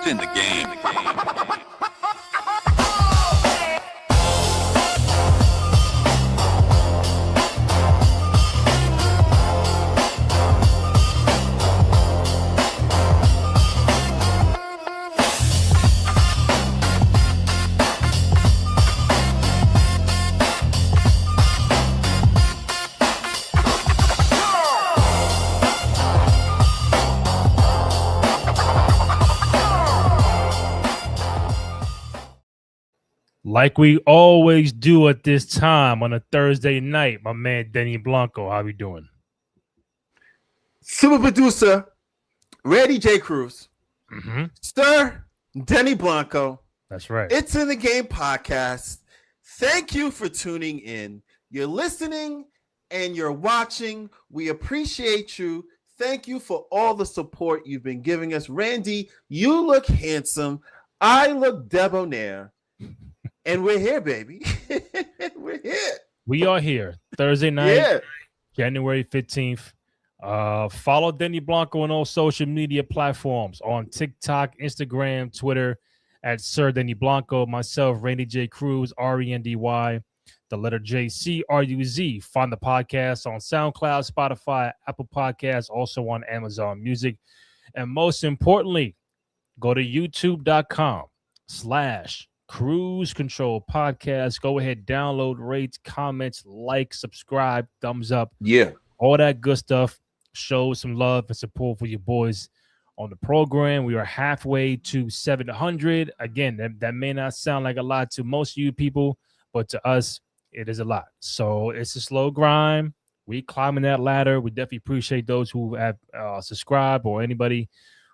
It's in the game. Like we always do at this time on a Thursday night, my man Denny Blanco, how we doing? Super producer, Randy J. Cruz, Sir Denny Blanco. That's right. It's in the Game podcast. Thank you for tuning in. You're listening and you're watching. We appreciate you. Thank you for all the support you've been giving us. Randy, you look handsome. I look debonair. And we're here, baby. We're here. We are here. Thursday night, January 15th. Follow Denny Blanco on all social media platforms on TikTok, Instagram, Twitter at Sir Denny Blanco. Myself, Randy J. Cruz, RENDY, the letter JCRUZ. Find the podcast on SoundCloud, Spotify, Apple Podcasts, also on Amazon Music. And most importantly, go to youtube.com/Cruise Control Podcast. Go ahead, download, rate, comments, like, subscribe, thumbs up. Yeah. All that good stuff. Show some love and support for your boys on the program. We are halfway to 700. Again, that may not sound like a lot to most of you people, but to us, it is a lot. So it's a slow grind. We climbing that ladder. We definitely appreciate those who have subscribed or anybody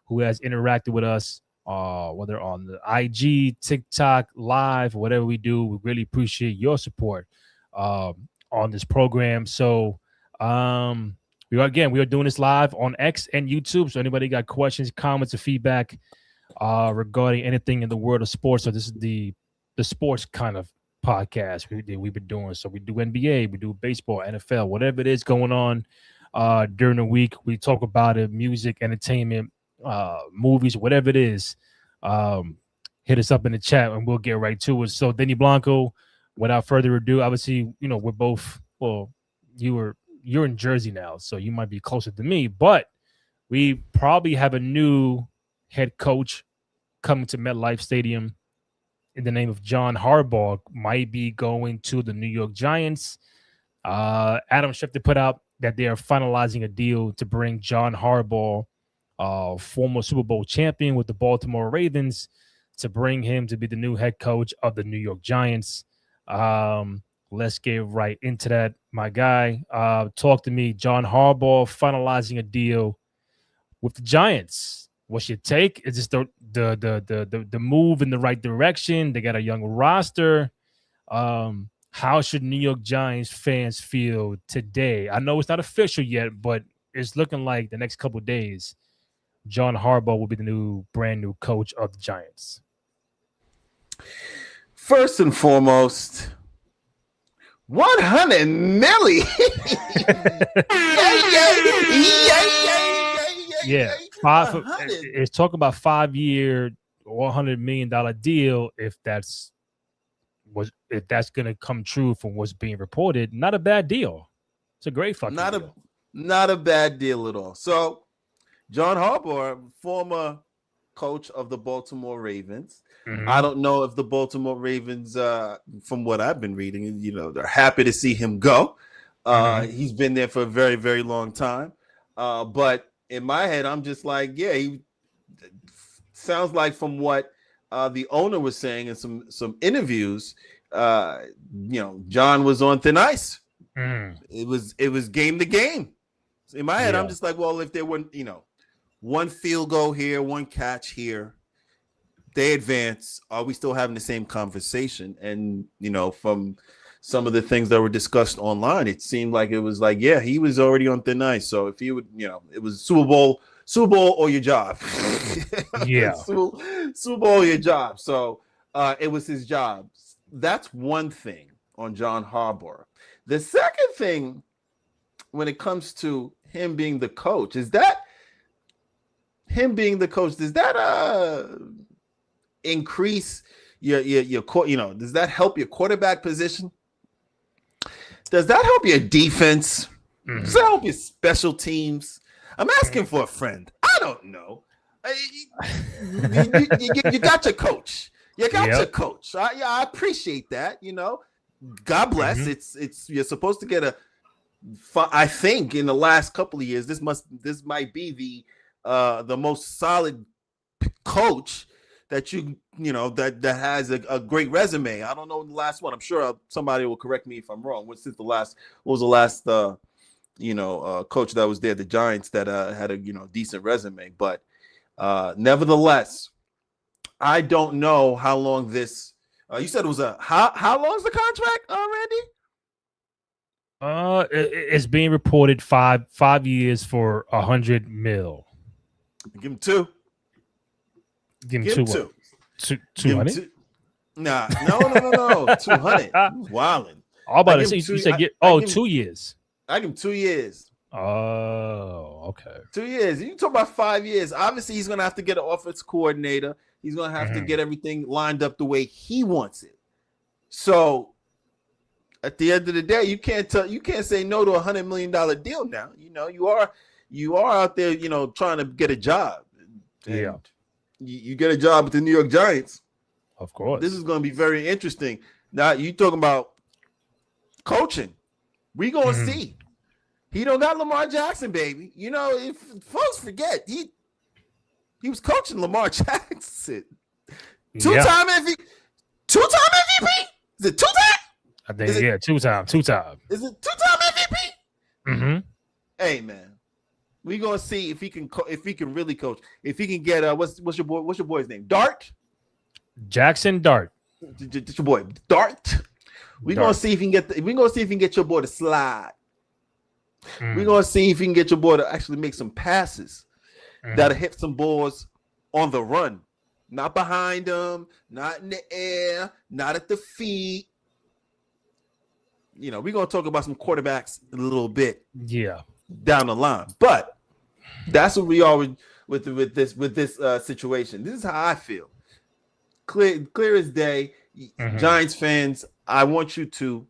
who has interacted with us. Whether on the IG, TikTok, live, whatever we do, we really appreciate your support on this program. So we are doing this live on X and YouTube. So anybody got questions, comments, or feedback regarding anything in the world of sports, so this is the sports kind of podcast we've been doing. So we do NBA, we do baseball, NFL, whatever it is going on during the week. We talk about it, music, entertainment, movies, whatever it is. Hit us up in the chat and we'll get right to it. So Denny Blanco, without further ado, obviously, we're both, well, you're in Jersey now, so you might be closer to me, but we probably have a new head coach coming to MetLife Stadium in the name of John Harbaugh. Might be going to the New York Giants. Adam Schefter put out that they are finalizing a deal to bring John Harbaugh, former Super Bowl champion with the Baltimore Ravens, to bring him to be the new head coach of the New York Giants. Let's get right into that, my guy. Talk to me, John Harbaugh finalizing a deal with the Giants. What's your take? Is this the move in the right direction? They got a young roster. How should New York Giants fans feel today? I know it's not official yet, but it's looking like the next couple of days, John Harbaugh will be the brand new coach of the Giants. First and foremost, 100 million. Yeah. It's talking about 5-year, $100 million deal. If that's going to come true from what's being reported, not a bad deal. It's a great fucking deal. Not a bad deal at all. So, John Harbaugh, former coach of the Baltimore Ravens. Mm-hmm. I don't know if the Baltimore Ravens, from what I've been reading, they're happy to see him go. He's been there for a very, very long time. But in my head, I'm just like, yeah, he sounds like from what the owner was saying in some interviews, John was on thin ice. It was game to game. So in my head, I'm just like, well, if there weren't, one field goal here, one catch here, they advance. Are we still having the same conversation? And, from some of the things that were discussed online, it seemed like it was like, yeah, he was already on thin ice. So if he would, it was Super Bowl or your job. Yeah. Super Bowl or your job. So it was his job. That's one thing on John Harbaugh. The second thing, when it comes to him being the coach, does that increase your does that help your quarterback position? Does that help your defense? Does that help your special teams? I'm asking for a friend. I don't know. You got your coach. You got your coach. I appreciate that. God bless. It's you're supposed to get a. I think in the last couple of years, this might be the most solid coach that that has a great resume. I don't know the last one. I'm sure somebody will correct me if I'm wrong. What was the last coach that was there? The Giants that had a decent resume, but nevertheless, I don't know how long this. You said it was how long is the contract, Randy? It's being reported 5 years for $100 million. Give him two. Give him two. 200? Nah, no. 200. Wilding. All about to say you said 2 years. I give him 2 years. Oh, okay. 2 years. You talk about 5 years. Obviously, he's gonna have to get an offense coordinator. He's gonna have to get everything lined up the way he wants it. So at the end of the day, you can't say no to $100 million deal now. You are out there, trying to get a job. Yeah. You get a job with the New York Giants. Of course. This is going to be very interesting. Now, you talking about coaching. We going to see. He don't got Lamar Jackson, baby. If folks forget, he was coaching Lamar Jackson. Two-time MVP? Is it two-time? I think, two-time. Is it two-time MVP? Mm-hmm. Hey, man. We're gonna see if he can really coach. If he can get what's your boy's name? Dart? Jackson Dart. Your boy Dart. We're gonna see if he can get your boy to slide. We're gonna see if he can get your boy to actually make some passes that'll hit some balls on the run. Not behind him, not in the air, not at the feet. We're gonna talk about some quarterbacks a little bit. Yeah. Down the line. But that's what we are with this situation. This is how I feel. Clear as day. Giants fans, I want you to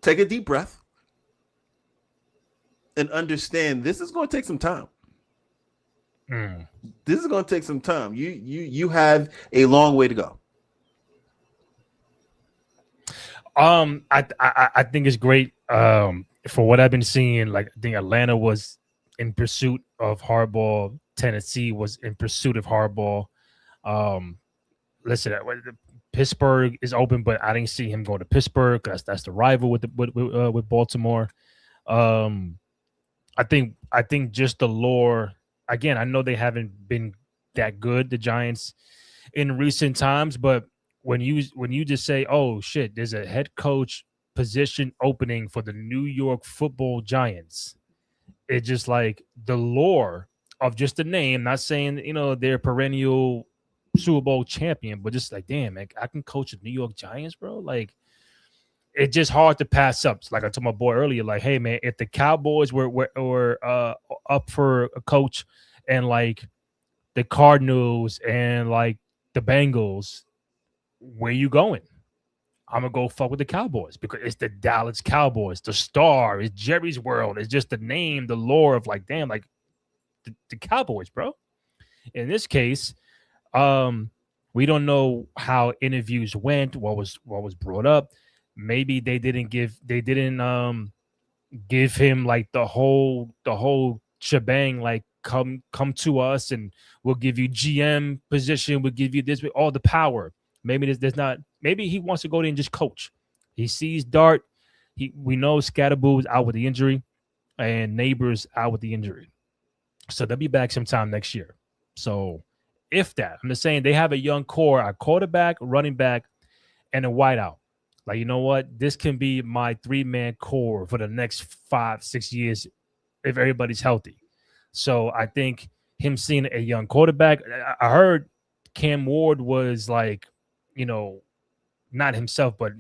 take a deep breath and understand this is going to take some time. This is going to take some time. You have a long way to go. I think it's great. For what I've been seeing, like I think Atlanta was in pursuit of Harbaugh. Tennessee was in pursuit of Harbaugh. Listen, Pittsburgh is open, but I didn't see him go to Pittsburgh because that's the rival with Baltimore. I think just the lore. Again, I know they haven't been that good, the Giants, in recent times, but when you just say, "Oh shit," there's a head coach position opening for the New York Football Giants. It's just like the lore of just the name, not saying, they're perennial Super Bowl champion, but just like, damn, man, I can coach the New York Giants, bro. Like, it's just hard to pass up. Like I told my boy earlier, like, hey, man, if the Cowboys were up for a coach and like the Cardinals and like the Bengals, where you going? I'm going to go fuck with the Cowboys because it's the Dallas Cowboys. The star is Jerry's World. It's just the name, the lore of like, damn, like the Cowboys, bro. In this case, we don't know how interviews went, what was brought up. Maybe they didn't give him like the whole shebang, like come to us and we'll give you GM position, we'll give you this with all the power. Maybe there's not. Maybe he wants to go there and just coach. He sees Dart. We know Scatterboo's out with the injury, and Neighbors out with the injury, so they'll be back sometime next year. So, if that, I'm just saying they have a young core, a quarterback, running back, and a wideout. Like, you know what? This can be my 3-man core for the next 5-6 years if everybody's healthy. So I think him seeing a young quarterback. I heard Cam Ward was like, not himself, but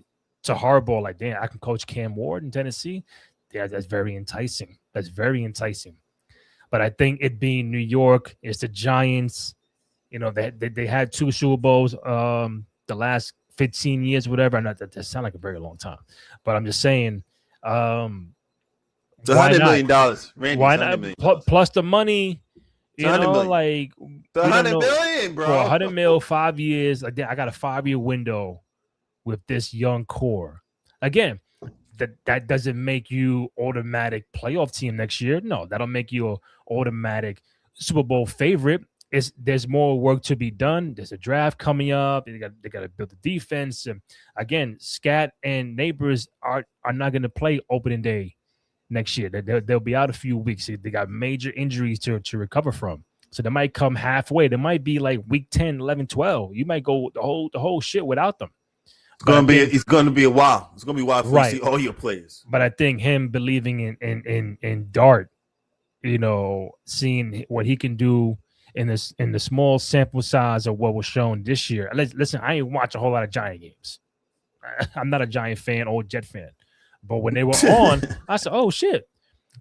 to Harbaugh, like, damn, I can coach Cam Ward in Tennessee. Yeah, that's very enticing. But I think it being New York, it's the Giants, You know, they had 2 Super Bowls the last 15 years, whatever. And that sounds like a very long time, but I'm just saying, It's why not? $100 million, Randy. Why It's $100 not? million. Plus the money, It's 100 million. like It's we don't 100 know million, for bro. 100 mil, 5 years. Like I got a 5-year window with this young core. Again, that doesn't make you automatic playoff team next year. No, that'll make you a automatic Super Bowl favorite. There's more work to be done. There's a draft coming up. They got to build the defense. And again, Scat and Neighbors are not going to play opening day next year. They'll be out a few weeks. They got major injuries to recover from. So they might come halfway. They might be like week 10, 11, 12. You might go the whole shit without them. It's gonna be a while. It's gonna be a while before you see all your players. But I think him believing in Dart, seeing what he can do in the small sample size of what was shown this year. Listen, I ain't watch a whole lot of Giant games. I'm not a Giant fan or Jet fan. But when they were on, I said, oh shit.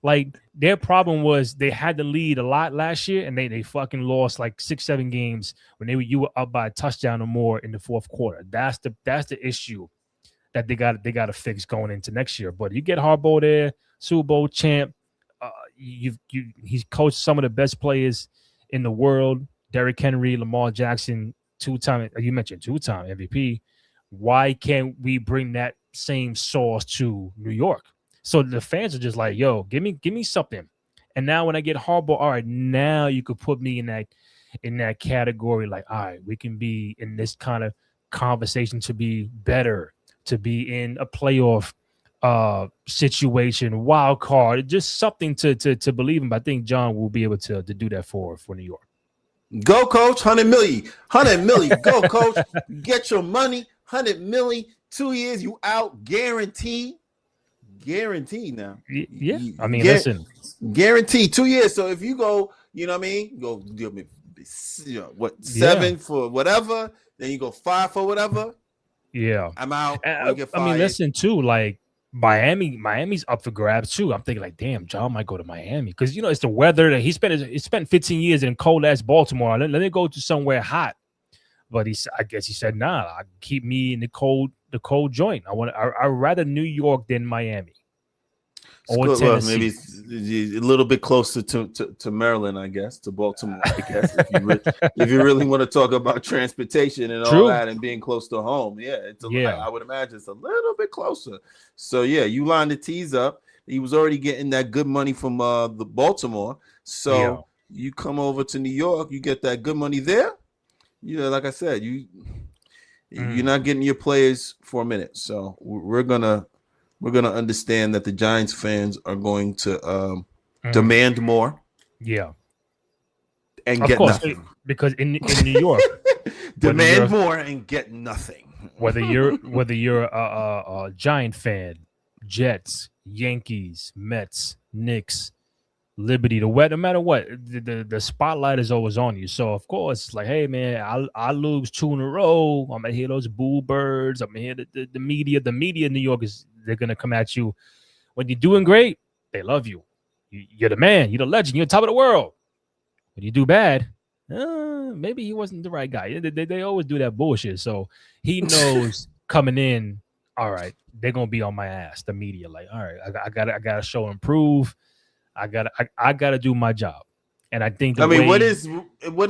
Like their problem was they had to lead a lot last year, and they fucking lost like 6-7 games when you were up by a touchdown or more in the fourth quarter. That's the issue that they got to fix going into next year. But you get Harbaugh there, Super Bowl champ. He's coached some of the best players in the world. Derrick Henry, Lamar Jackson, you mentioned 2-time MVP. Why can't we bring that same sauce to New York? So the fans are just like, yo, give me something. And now when I get Harbaugh, all right, now you could put me in that category. Like, all right, we can be in this kind of conversation to be better, to be in a playoff situation, wild card, just something to believe in. But I think John will be able to do that for New York. Go, coach. 100 million. Go, coach. Get your money. 100 million. 2 years, you out, guaranteed now. Yeah, I mean, listen, guaranteed 2 years. So if you go, you know what I mean, go, 7 for whatever, then you go 5 for whatever. Yeah, I'm out. I mean, listen too, like Miami's up for grabs too. I'm thinking like, damn, John might go to Miami because it's the weather that he spent 15 years in cold ass Baltimore. Let me go to somewhere hot. But I guess he said, nah, keep me in the cold joint. I'd rather New York than Miami. Or Tennessee. Maybe it's a little bit closer to Maryland, I guess, to Baltimore, I guess, if you really want to talk about transportation and all that and being close to home. Yeah, I would imagine it's a little bit closer. So, yeah, you line the T's up. He was already getting that good money from the Baltimore. So you come over to New York, you get that good money there. Like I said, you're not getting your players for a minute. So we're gonna understand that the Giants fans are going to demand more. Yeah, and get nothing because in New York, demand more and get nothing. Whether you're a Giant fan, Jets, Yankees, Mets, Knicks, Liberty, no matter what, the spotlight is always on you. So of course, it's like, hey man, I lose 2 in a row. I'm gonna hear those boo birds. I'm gonna hear the media. The media in New York they're gonna come at you when you're doing great. They love you. You're the man. You're the legend. You're on top of the world. When you do bad, maybe he wasn't the right guy. They always do that bullshit. So he knows coming in. All right, they're gonna be on my ass. The media, like, all right, I gotta show and prove. I gotta do my job, and I think. What is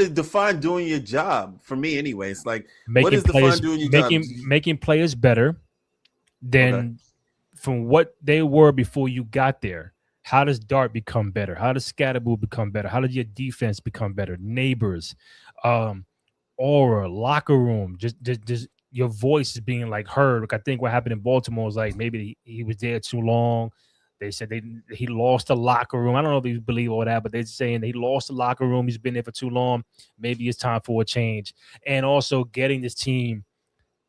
define doing your job for me anyway? It's like what is define doing your job? Making players better than from what they were before you got there. How does Dart become better? How does Scatterboo become better? How does your defense become better? Neighbors, aura, locker room, just your voice is being like heard. Like I think what happened in Baltimore was like maybe he was there too long. They said he lost the locker room. I don't know if you believe all that, but they're saying he lost the locker room. He's been there for too long. Maybe it's time for a change. And also getting this team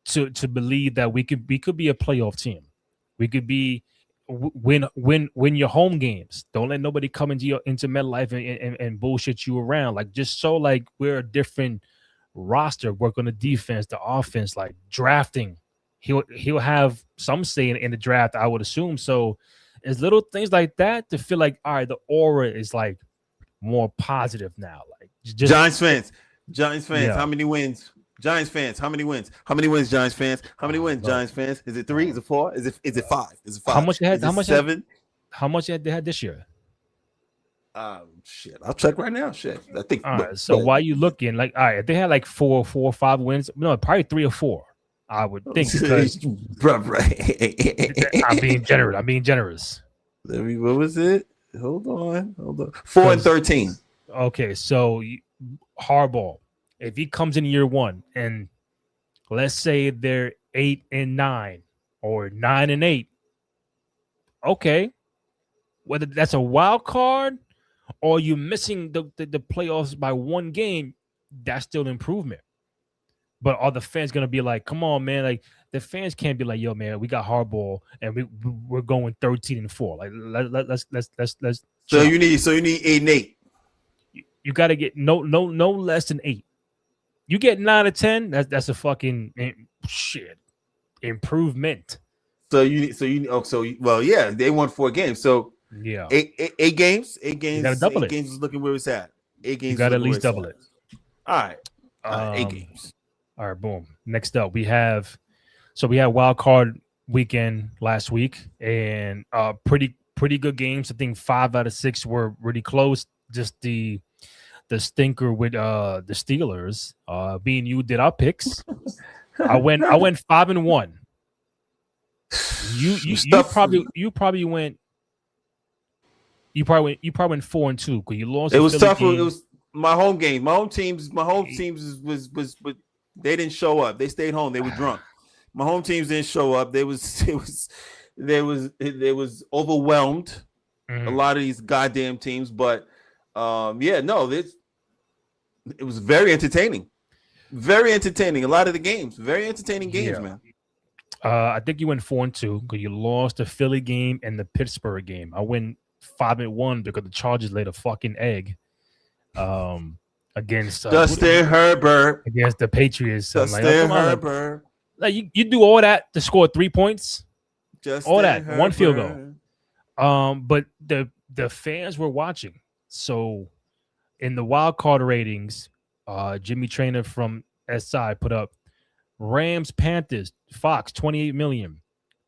to believe that we could be a playoff team. We could be win your home games. Don't let nobody come into MetLife and bullshit you around. Like just so like we're a different roster. Work on the defense, the offense, like drafting. He'll have some say in the draft, I would assume. So it's little things like that to feel like, all right, the aura is like more positive now. Like just Giants fans, Giants fans, Yeah. how many wins? Giants fans, how many wins? How many wins, Giants fans? How many wins, Giants fans? Is it 3? Is it 4? Is it 5? Is it 5? How much they had? Is it 7? How much they had this year? Shit. I'll check right now. Shit. I think. All right. So why you looking like? All right, if they had like four or 5 wins, no, probably 3 or 4. I would think because I'm being generous. Let me. What was it? Hold on. 4 and 13. Okay, so Harbaugh, if he comes in year 1 and let's say they're 8 and 9 or 9 and 8, okay, whether that's a wild card or you're missing the playoffs by 1 game, that's still an improvement. But are the fans gonna be like, come on, man? Like the fans can't be like, yo, man, we got Harbaugh and we're going 13 and 4. Like let's. So you need 8 and 8. You got to get no less than 8. You get 9 or 10, that's a fucking shit improvement. So yeah, they won 4 games. So yeah, 8 games. 8 games. You gotta double 8 games is looking where it's at. 8 games. You got to at least double it. All right. 8 games. All right, boom. Next up, we had wild card weekend last week, and pretty good games. I think 5 out of 6 were really close. Just the stinker with the Steelers. Being you did our picks. I went 5-1. You probably went 4-2 because you lost. It was tough. It was my home game. My home teams was they didn't show up. They stayed home. They were drunk. My home teams didn't show up. They was overwhelmed. Mm-hmm. A lot of these goddamn teams, but it was very entertaining. Very entertaining. A lot of the games. Very entertaining games, man. I think you went 4-2 because you lost the Philly game and the Pittsburgh game. I went 5-1 because the Chargers laid a fucking egg against Justin Herbert against the Patriots. Justin Herbert. Like you do all that to score 3 points. Justin all that Herbert. 1 field goal. But the fans were watching. So in the wild card ratings, Jimmy Traynor from SI put up Rams, Panthers, Fox 28 million,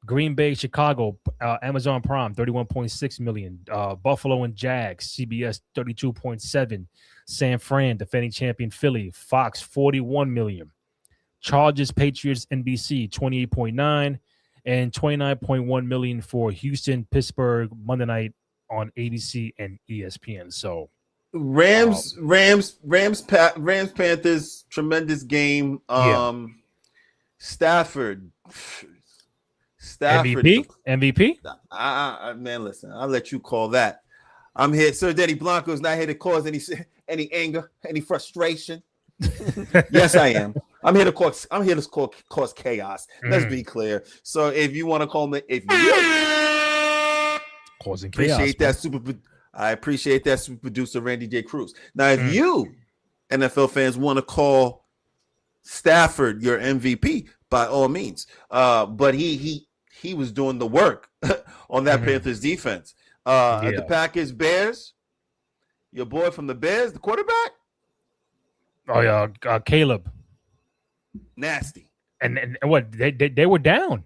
Green Bay, Chicago, Amazon Prime 31.6 million, Buffalo and Jags, CBS 32.7, San Fran, defending champion Philly, Fox 41 million, Chargers, Patriots, NBC 28.9, and 29.1 million for Houston, Pittsburgh, Monday night on ABC and ESPN. So Rams, Panthers, tremendous game. Stafford. MVP. Man, listen, I'll let you call that. I'm here. Sir Denny Blanco is not here to cause any anger, any frustration. Yes, I am. I'm here to cause chaos. Let's be clear. So if you want to call me, causing appreciate chaos, that I appreciate that super producer Randy J. Cruz. Now, if you NFL fans want to call Stafford your MVP, by all means. But he was doing the work on that Panthers defense. The Packers, Bears, your boy from the Bears, the quarterback. Oh yeah, Caleb. Nasty. And what they were down.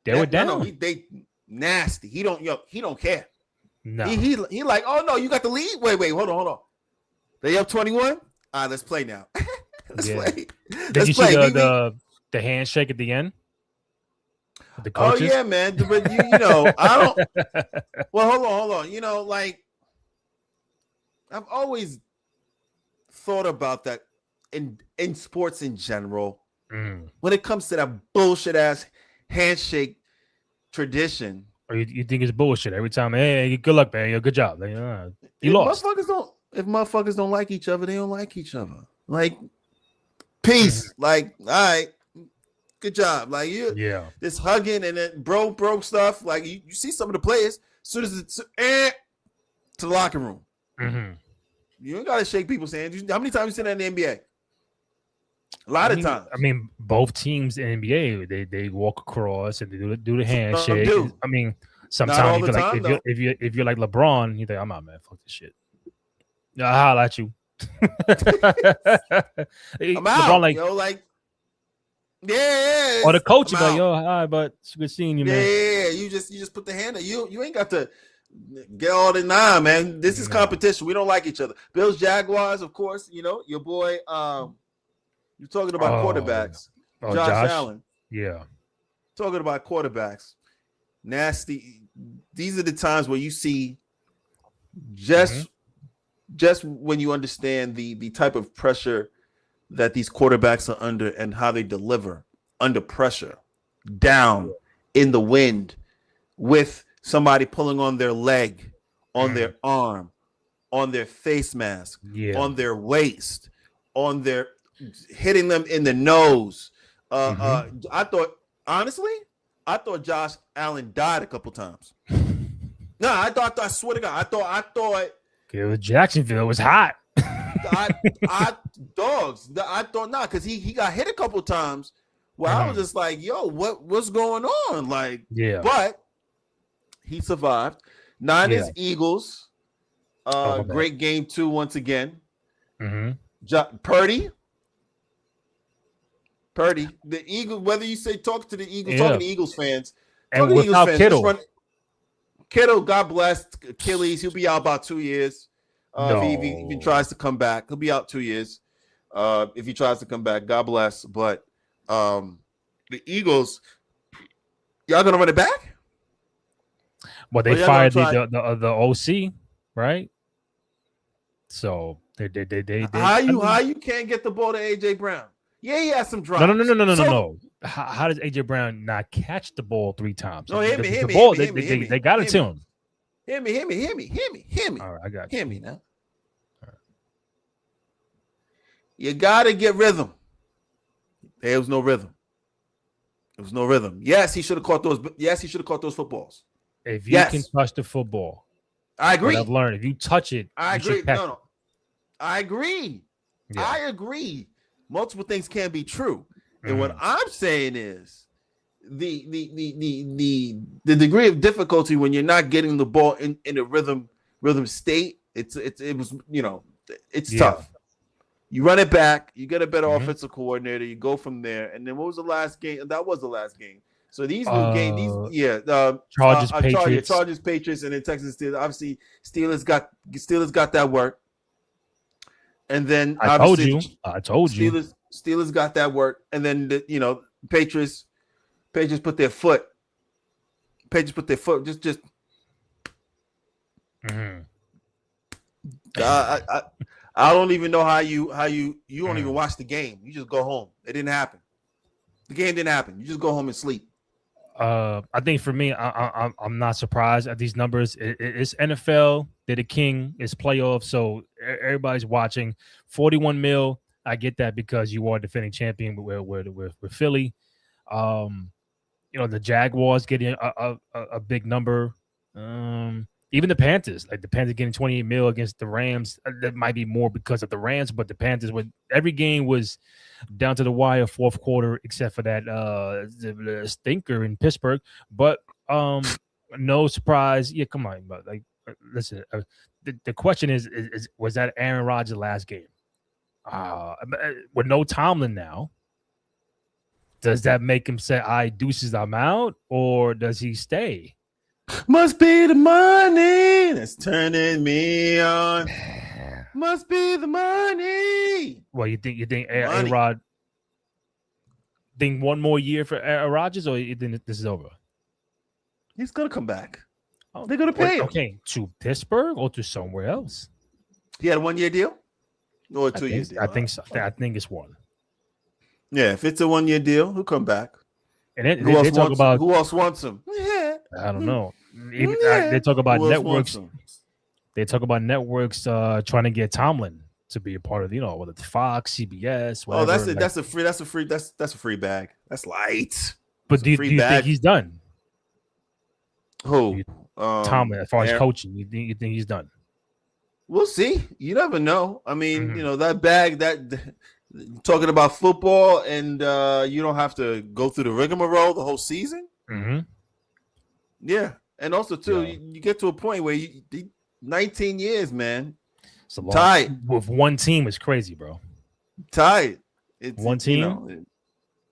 They were down. No, they nasty. He don't care. No. He like, oh no, you got the lead. Wait, hold on. They up 21. All right, let's play now. Let's play. Did you see the handshake at the end? The coaches? Oh yeah, man. But you know, I don't. Well, hold on. You know, like I've always thought about that in sports in general. When it comes to that bullshit ass handshake tradition. Or you think it's bullshit every time? Hey, good luck, man. Good job. You lost. If motherfuckers don't like each other, they don't like each other. Like, peace. Like, all right, good job. Like, this hugging and then bro stuff. Like, you see some of the players, as soon as it's to the locker room. You ain't gotta shake people's hands. How many times you seen that in the NBA? A lot of times. I mean, both teams in the NBA, they walk across and they do the handshake. I mean, sometimes you feel like if you're like LeBron, you think I'm out, man. Fuck this shit. I'll holler at you. I'm out. Like, yeah. Or the coach, like, yo, hi, but it's good seeing you, man. Yeah. You just put the hand up. You ain't got to get all the nine, man. This is competition. We don't like each other. Bills, Jaguars, of course. Your boy. You're talking about quarterbacks. Josh Allen. Yeah. Talking about quarterbacks. Nasty. These are the times where you see just when you understand the type of pressure that these quarterbacks are under and how they deliver under pressure, down in the wind, with somebody pulling on their leg, on their arm, on their face mask, on their waist, on their hitting them in the nose. I thought Josh Allen died a couple times. No, I swear to God, I thought Jacksonville was hot. I thought not, because he got hit a couple times where I was just like, yo, what's going on? Like, but he survived. Niners, Eagles, great game 2 once again. Purdy, the Eagles, whether you say talk to the Eagles, talking to Eagles fans, and without Kittle. Kittle, God bless, Achilles, he'll be out about 2 years. If he even tries to come back, he'll be out 2 years. If he tries to come back, God bless. But the Eagles, y'all gonna run it back? Well, they fired the OC, right? So they how you can't get the ball to AJ Brown? Yeah, he has some drops. No. How does AJ Brown not catch the ball 3 times? No, hit me. They got it to him. Hear me. All right, I got you. Hear me now. Right. You gotta get rhythm. There was no rhythm. Yes, he should have caught those. Yes, he should have caught those footballs. If you can touch the football, I agree. I've learned if you touch it, I agree. No, I agree. Yeah. I agree. Multiple things can be true, and what I'm saying is the degree of difficulty when you're not getting the ball in a rhythm state. It was it's tough. You run it back. You get a better offensive coordinator. You go from there. And then what was the last game? That was the last game. So these new games, Chargers, Patriots. Chargers, Patriots, and then Texas Steelers. Obviously, Steelers got that work. And then I told you. Steelers got that work. And then Patriots put their foot. Just. I don't even know how you don't even watch the game. You just go home. It didn't happen. The game didn't happen. You just go home and sleep. I think for me, I'm not surprised at these numbers. It's NFL. They're the king. It's playoffs, so everybody's watching. 41 mil. I get that because you are defending champion with Philly. The Jaguars getting a big number. Even the Panthers, like the Panthers getting 28 mil against the Rams. That might be more because of the Rams, but the Panthers, every game was down to the wire, fourth quarter, except for that the stinker in Pittsburgh. But no surprise. Yeah, come on, but listen. The question is was that Aaron Rodgers' last game? With no Tomlin now, does that make him say, "I deuces, I'm out," or does he stay? Must be the money that's turning me on. Must be the money. Well, you think A-Rod think one more year for Aaron Rodgers, or you think this is over? He's gonna come back. They're gonna pay him. Okay, to Pittsburgh or to somewhere else? He had a 1-year deal or a 2-year deal. I think so. I think it's one. Yeah, if it's a 1-year deal, he'll come back. And who else wants him? Yeah. I don't know. They talk about networks. They talk about networks trying to get Tomlin to be a part of, whether it's Fox, CBS, whatever. Oh, that's a free bag. That's light. But do you think he's done? Who? Tomlin, as far as coaching, you think he's done? We'll see. You never know. I mean, that bag that talking about football, and you don't have to go through the rigmarole the whole season. Yeah. And also, too, you get to a point where 19 years, man. It's a lot. Tight. With one team is crazy, bro. Tight. One team.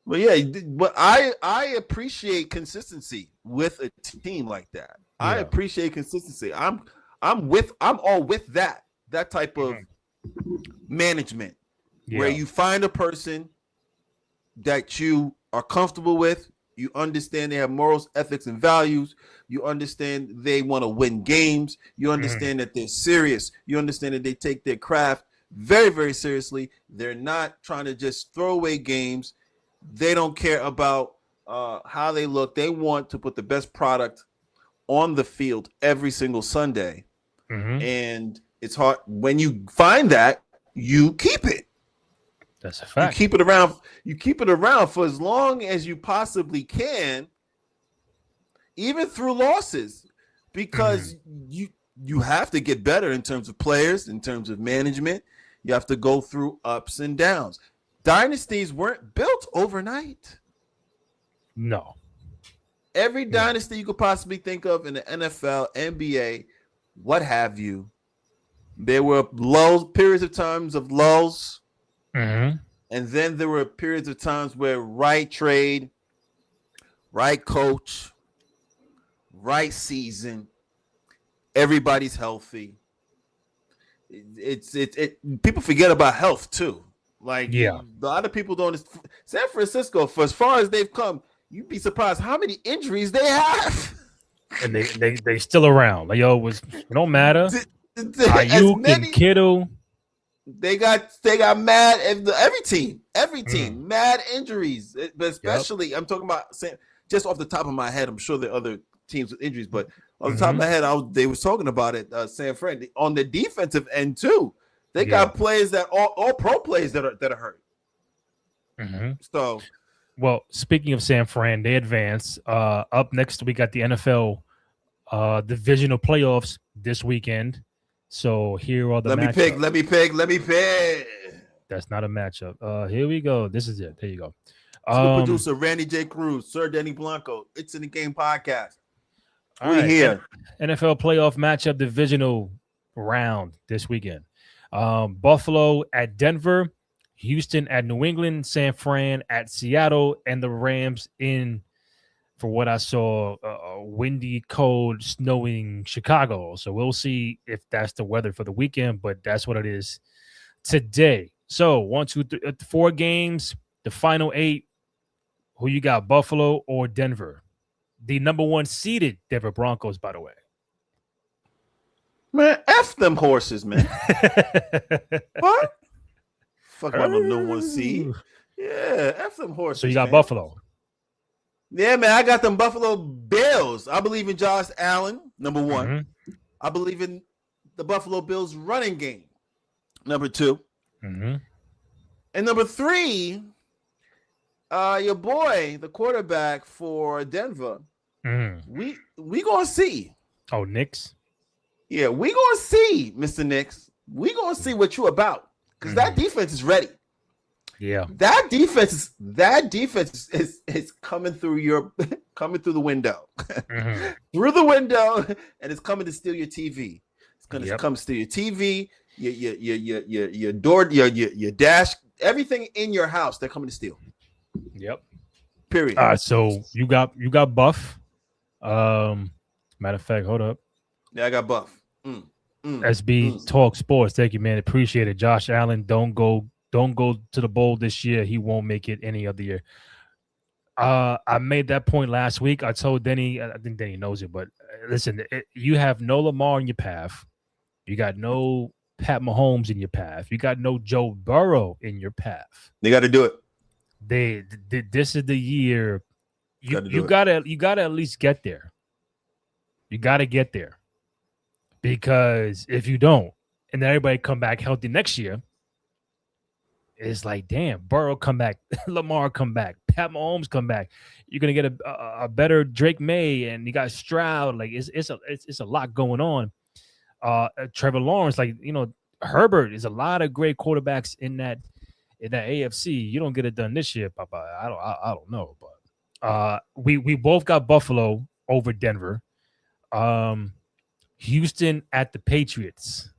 But yeah, but I appreciate consistency with a team like that. Yeah. I appreciate consistency. I'm all with that type of management where you find a person that you are comfortable with. You understand they have morals, ethics, and values. You understand they want to win games. You understand that they're serious. You understand that they take their craft very, very seriously. They're not trying to just throw away games. They don't care about how they look. They want to put the best product on the field every single Sunday. And it's hard. When you find that, you keep it. That's a fact. You keep it around. You keep it around for as long as you possibly can, even through losses, because you have to get better in terms of players, in terms of management. You have to go through ups and downs. Dynasties weren't built overnight. No. Every dynasty you could possibly think of in the NFL, NBA, what have you, there were periods of times of lulls. And then there were periods of times where right trade, right coach, right season, everybody's healthy. People forget about health too. Like a lot of people don't. San Francisco, for as far as they've come, you'd be surprised how many injuries they have. And they still around. Like it don't matter. Ayuk and Kittle. They got mad. Every team, mad injuries. But especially, I'm talking about just off the top of my head. I'm sure there are other teams with injuries, but off the top of my head, they was talking about it. San Fran on the defensive end too. They got players that all pro players that are hurt. So, well, speaking of San Fran, they advance. Up next, we got the NFL Divisional Playoffs this weekend. So here are the matchups. Let me pick. That's not a matchup. Here we go. This is it. There you go. Producer Randy J. Cruz, Sir Denny Blanco. It's in the Game podcast. We're here. NFL playoff matchup divisional round this weekend. Buffalo at Denver, Houston at New England, San Fran at Seattle, and the Rams in, for what I saw, windy, cold, snowing Chicago. So we'll see if that's the weather for the weekend, but that's what it is today. So 1, 2, 3, 4 games, the final 8. Who you got, Buffalo or Denver? The number 1 seeded Denver Broncos, by the way. Man, F them horses, man. What? Fuck about no number 1 seed. Yeah, F them horses. So you got Buffalo. Yeah, man, I got them Buffalo Bills. I believe in Josh Allen, number 1. I believe in the Buffalo Bills running game, number 2. And number 3, your boy, the quarterback for Denver. We gonna see. Oh, Knicks? Yeah, we gonna see, Mr. Knicks. We gonna see what you about, because that defense is ready. Yeah, that defense is coming through the window, through the window, and it's coming to steal your TV. It's gonna come steal your TV, your door, your dash, everything in your house. They're coming to steal. Yep. Period. So you got Buff. Matter of fact, hold up. Yeah, I got Buff. SB Talk Sports. Thank you, man. Appreciate it. Josh Allen, don't go to the bowl this year. He won't make it any other year. I made that point last week. I told Denny, I think Denny knows it, but listen, you have no Lamar in your path. You got no Pat Mahomes in your path. You got no Joe Burrow in your path. They got to do it. This is the year. You gotta at least get there. You gotta get there, because if you don't, and then everybody come back healthy next year, it's like, damn, Burrow come back, Lamar come back, Pat Mahomes come back. You're gonna get a better Drake May, and you got Stroud. Like it's a lot going on. Trevor Lawrence, like Herbert, is a lot of great quarterbacks in that AFC. You don't get it done this year, Papa. I don't know, but we both got Buffalo over Denver. Houston at the Patriots.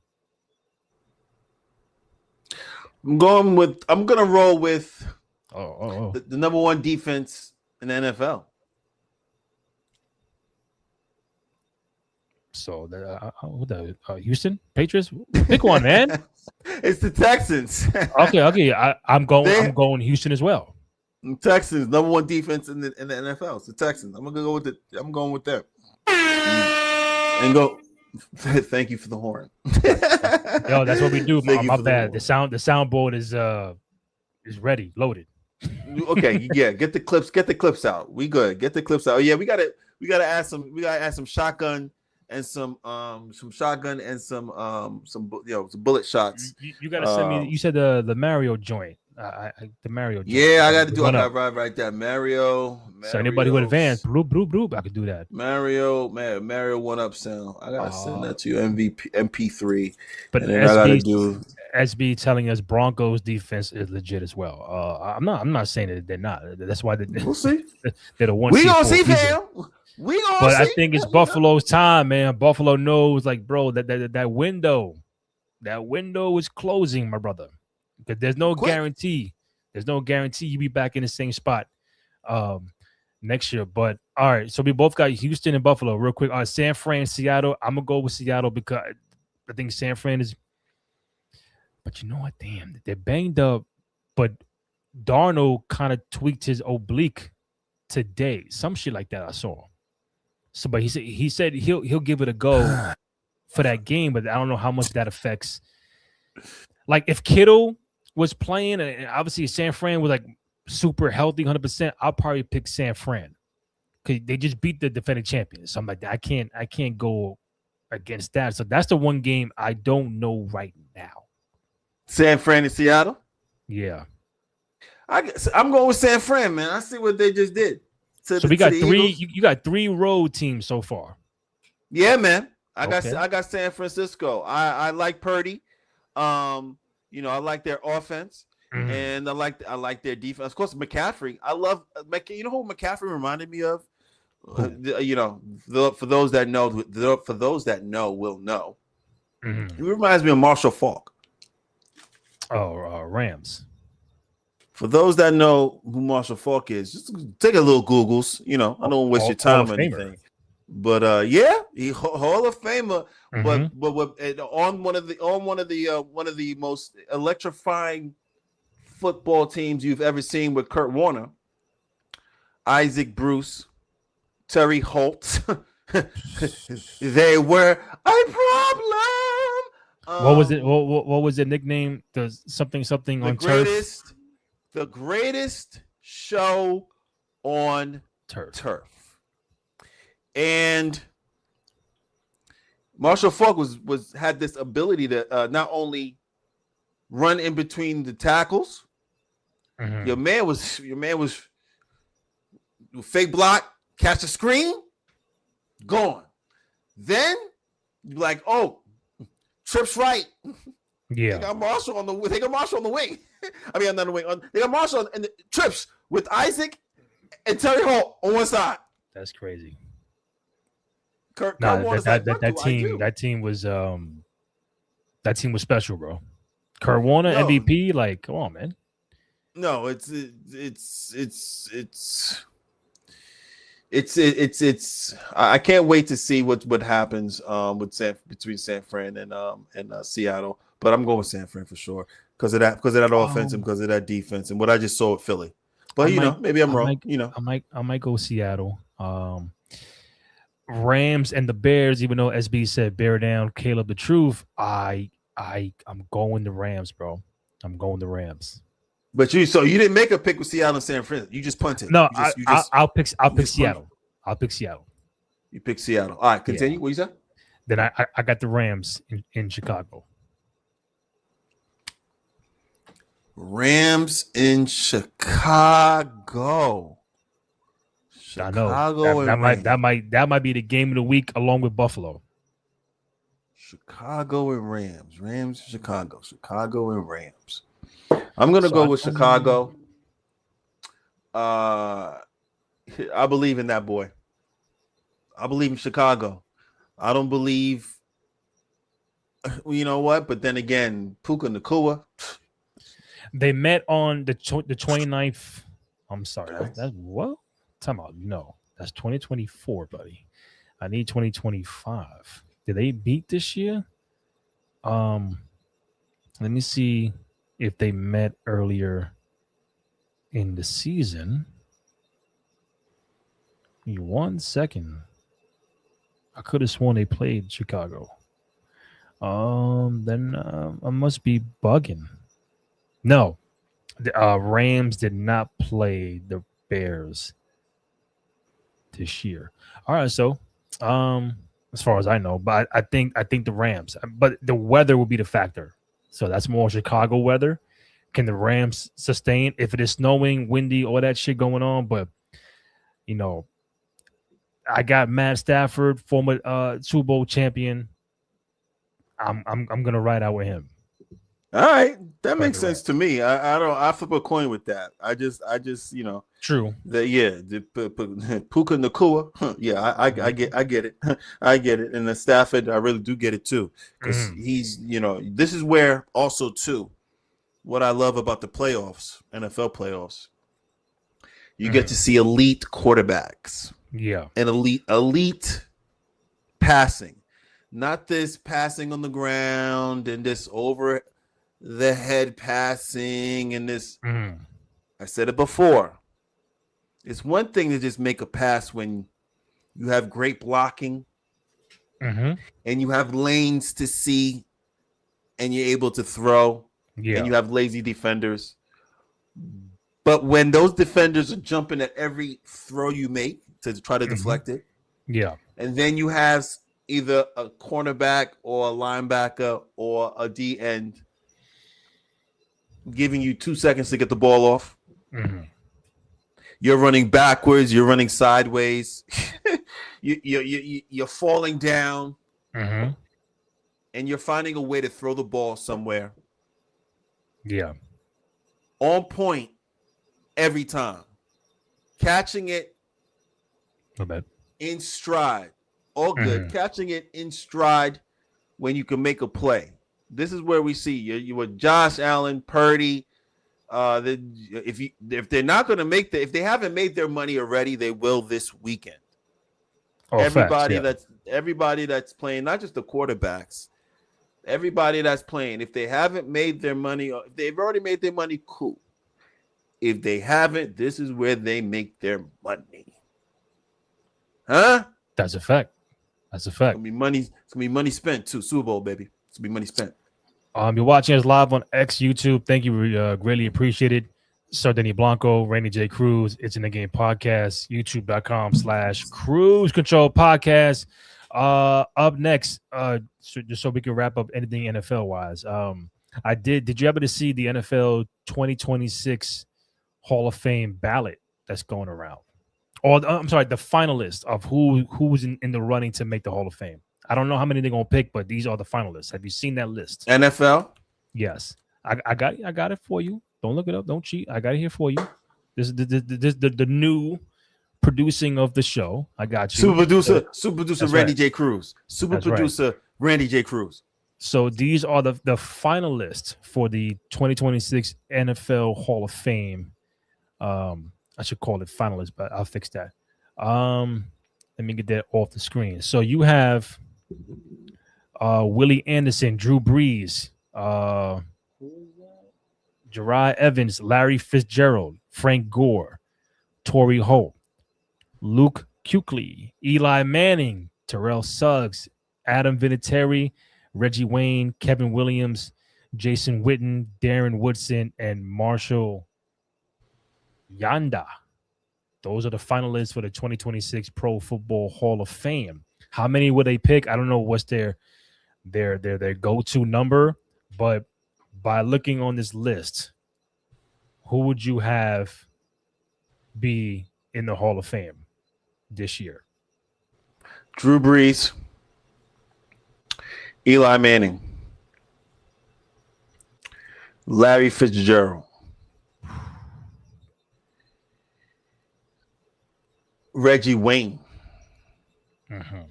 I'm gonna roll with Oh. the number one defense in the NFL. So Houston Patriots. Pick one, man. It's the Texans. Okay. I'm They going Houston as well. Texans, number one defense in the NFL. It's the Texans. I'm gonna go with I'm going with them. And go. Thank you for the horn. Yo, that's what we do. My bad. The horn. soundboard is ready, loaded. Okay, yeah. Get the clips out. We good. Get the clips out. Oh, yeah, we gotta add some shotgun and some shotgun and some some bullet shots. You gotta send me. You said the Mario joint. The Mario joint. Yeah, I got to do. I got right there. Mario. So anybody who advanced, bloop, I could do that. Mario 1-up sound. I gotta send that to you. MP3. But and then I gotta do. SB telling us Broncos defense is legit as well. I'm not saying that they're not. That's why we'll see. They're the one. We gonna see, fam. We gonna but see. I think it's Buffalo's time, man. Buffalo knows, like, bro, that window is closing, my brother. Because there's no guarantee. There's no guarantee you be back in the same spot next year. But all right, so we both got Houston and Buffalo. Real quick, San Fran, Seattle. I'm gonna go with Seattle because I think San Fran is. But you know what? Damn, they're banged up. But Darnold kind of tweaked his oblique today. Some shit like that I saw. So, but he said he'll give it a go for that game, but I don't know how much that affects. Like if Kittle was playing, and obviously San Fran was like super healthy, 100%, I'll probably pick San Fran because they just beat the defending champions. So I'm like, I can't go against that. So that's the one game I don't know right now. San Fran and Seattle. Yeah, I'm going with San Fran, man. I see what they just did. So we got three. You got three road teams so far. Yeah, man. I got San Francisco. I like Purdy. I like their offense, and I like their defense. Of course, McCaffrey. I love McCaffrey. You know who McCaffrey reminded me of? For those that know, will know. He reminds me of Marshall Faulk. Oh, Rams. For those that know who Marshall Faulk is, just take a little Googles. I don't want to waste your time or anything. But he Hall of Famer. But on one of the most electrifying football teams you've ever seen with Kurt Warner, Isaac Bruce, Terry Holt, they were a problem. What was it? What was the nickname? The something on turf. The greatest show on turf. And Marshall Faulk had this ability to not only run in between the tackles. Your man was fake block, catch a screen, gone. Then you're like, oh, trips right. Yeah, they got Marshall on the wing. I mean, not the wing. They got Marshall and the trips with Isaac and Terry Holt on one side. That's crazy. That team was special, bro. Kurt Warner MVP, like, come on, man. No, it's I can't wait to see what happens between San Fran and Seattle, but I'm going with San Fran for sure because of that offense and because of that defense and what I just saw at Philly. But maybe I'm wrong. I might go Seattle. Rams and the Bears, even though SB said bear down, Caleb the truth. I'm going the Rams, bro. I'm going the Rams. But you didn't make a pick with Seattle and San Fran. You just punted. No, I'll pick Seattle. I'll pick Seattle. You pick Seattle. All right, continue. Yeah. What you said? Then I got the Rams in Chicago. Rams in Chicago. I know that might be the game of the week along with Buffalo. Chicago and Rams. Rams, Chicago. Chicago and Rams. I'm gonna go with Chicago. I believe in that boy. I believe in Chicago. I don't believe. You know what? But then again, Puka Nacua. They met on the 29th. I'm sorry. That's what? Time out. No, that's 2024, buddy. I need 2025. Did they beat this year? Um, Let me see if they met earlier in the season. Give me 1 second. I could have sworn they played Chicago. Then I must be bugging. No, the Rams did not play the Bears this year. All right, so as far as I know, but I think the Rams, but the weather will be the factor. So that's more Chicago weather. Can the Rams sustain if it is snowing, windy, all that shit going on? But you know, I got Matt Stafford, former Super Bowl champion. I'm gonna ride out with him. All right, that By makes the sense to Rams. me. I flip a coin with that. I just True. the Puka Nakua. Yeah, I Hmm. get it. I get it. And the Stafford, I really do get it too, because Hmm. he's this is where also too what I love about the playoffs, NFL playoffs. You get to Hmm. see elite quarterbacks Yeah. and elite passing, not this passing on the ground and this over the head passing and this. Hmm. I said it before. It's one thing to just make a pass when you have great blocking Hmm. and you have lanes to see and you're able to throw and Yeah. you have lazy defenders. But when those defenders are jumping at every throw you make to try to Hmm. deflect it, Yeah. and then you have either a cornerback or a linebacker or a D end giving you 2 seconds to get the ball off. Hmm. You're running backwards. You're running sideways. You're falling down, Hmm. and you're finding a way to throw the ball somewhere Yeah. on point every time, catching it I bet. in stride. All good. Hmm. Catching it in stride when you can make a play. This is where we see you with Josh Allen, Purdy. If they're not going to if they haven't made their money already, they will this weekend. Oh, facts. Yeah. Everybody that's playing, not just the quarterbacks, everybody that's playing. If they haven't made their money, or if they've already made their money, cool. If they haven't, this is where they make their money. Huh? That's a fact. That's a It's fact. gonna be money. It's gonna be money spent too. Super Bowl, baby. It's gonna be money spent. You're watching us live on X YouTube. Thank you. Greatly appreciated. Sir Denny Blanco, Randy J. Cruz. It's in the game podcast. YouTube.com/Cruise Control Podcast. Up next, just so we can wrap up anything NFL wise. I did. Did you happen to see the NFL 2026 Hall of Fame ballot that's going around? Or I'm sorry, the finalists of who's in the running to make the Hall of Fame. I don't know how many they're gonna pick, but these are the finalists. Have you seen that list? NFL. Yes, I got it for you. Don't look it up. Don't cheat. I got it here for you. This is the new producing of the show. I got you. Super producer That's Randy right. J. Cruz. Super That's right. producer Randy J. Cruz. So these are the finalists for the 2026 NFL Hall of Fame. I should call it finalists, but I'll fix that. Um, Let me get that off the screen. So you have Willie Anderson, Drew Brees, Jeriah Evans, Larry Fitzgerald, Frank Gore, Torrey Holt, Luke Kuechly, Eli Manning, Terrell Suggs, Adam Vinatieri, Reggie Wayne, Kevin Williams, Jason Witten, Darren Woodson, and Marshall Yanda. Those are the finalists for the 2026 Pro Football Hall of Fame. How many would they pick? I don't know what's their go-to number, but by looking on this list, who would you have be in the Hall of Fame this year? Drew Brees, Eli Manning, Larry Fitzgerald, Reggie Wayne, Mm-hmm.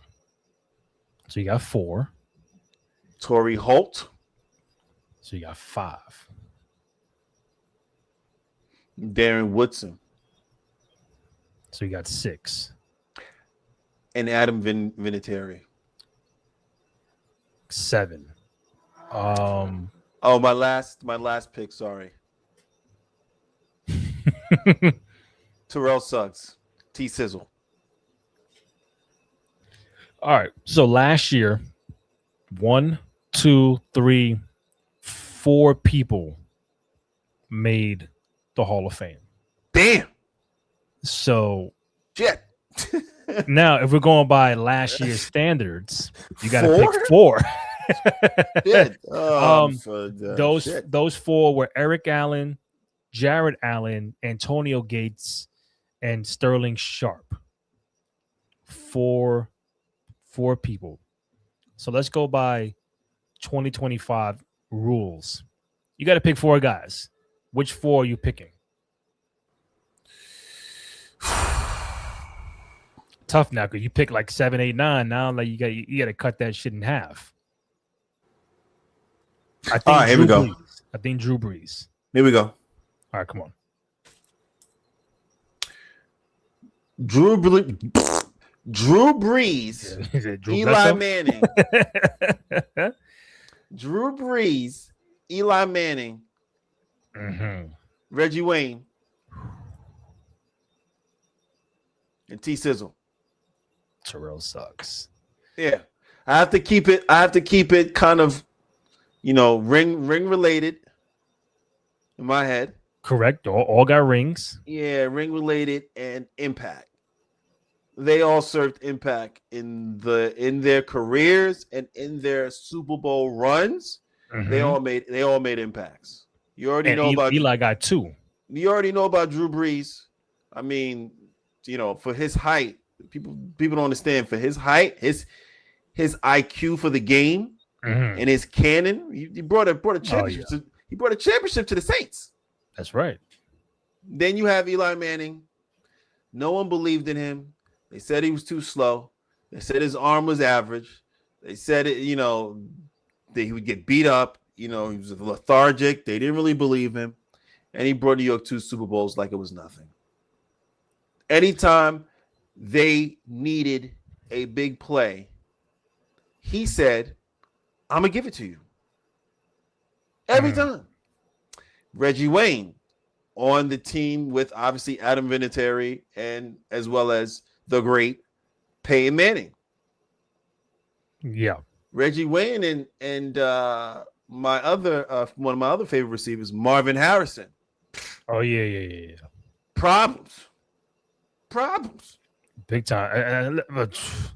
So you got four. Torrey Holt, So you got five. Darren Woodson. So you got 6. And Adam Vinatieri. 7. Oh, my last pick. Sorry, Terrell Suggs, T Sizzle. All right. So last year, 1, 2, 3, 4 people made the Hall of Fame. Damn. So Shit. now, if we're going by last year's standards, you got to 4? pick 4. Shit. Those 4 were Eric Allen, Jared Allen, Antonio Gates, and Sterling Sharp. 4 people. So let's go by 2025 rules. You got to pick 4 guys. Which 4 are you picking? Tough now, because you pick like 7, 8, 9. Now, like you got to cut that shit in half. I think here we go. I think Drew Brees. Here we go. All right, come on. Drew Brees, Drew Eli Manning. Drew Brees, Eli Manning, Reggie Wayne, and T Sizzle. Terrell Suggs. Yeah, I have to keep it kind of, ring related in my head. Correct. All got rings. Yeah, ring related and impact. They all served impact in their careers and in their Super Bowl runs. They all made impacts. You already know about Eli got 2. You already know about Drew Brees. I mean, for his height, people don't understand. For his height, his IQ for the game and his cannon, he brought a championship. He brought a championship to the Saints. That's right. Then you have Eli Manning. No one believed in him. They said he was too slow. They said his arm was average. They said that he would get beat up. He was lethargic. They didn't really believe him. And he brought New York 2 Super Bowls like it was nothing. Anytime they needed a big play, he said, I'm going to give it to you. Every time. Reggie Wayne on the team with obviously Adam Vinatieri and as well as the great Peyton Manning. Yeah. Reggie Wayne and my other one of my other favorite receivers, Marvin Harrison. Oh yeah. Problems. Big time. Problems.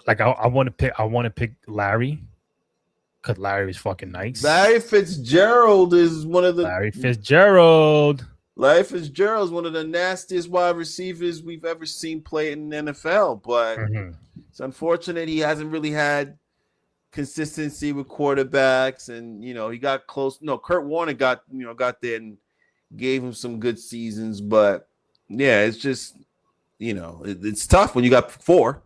Like I want to pick Larry, because Larry is fucking nice. Larry Fitzgerald is one of the Larry Fitzgerald is one of the nastiest wide receivers we've ever seen play in the NFL. But it's unfortunate he hasn't really had consistency with quarterbacks, and he got close. No, Kurt Warner got there and gave him some good seasons, but yeah, it's just it's tough when you got 4.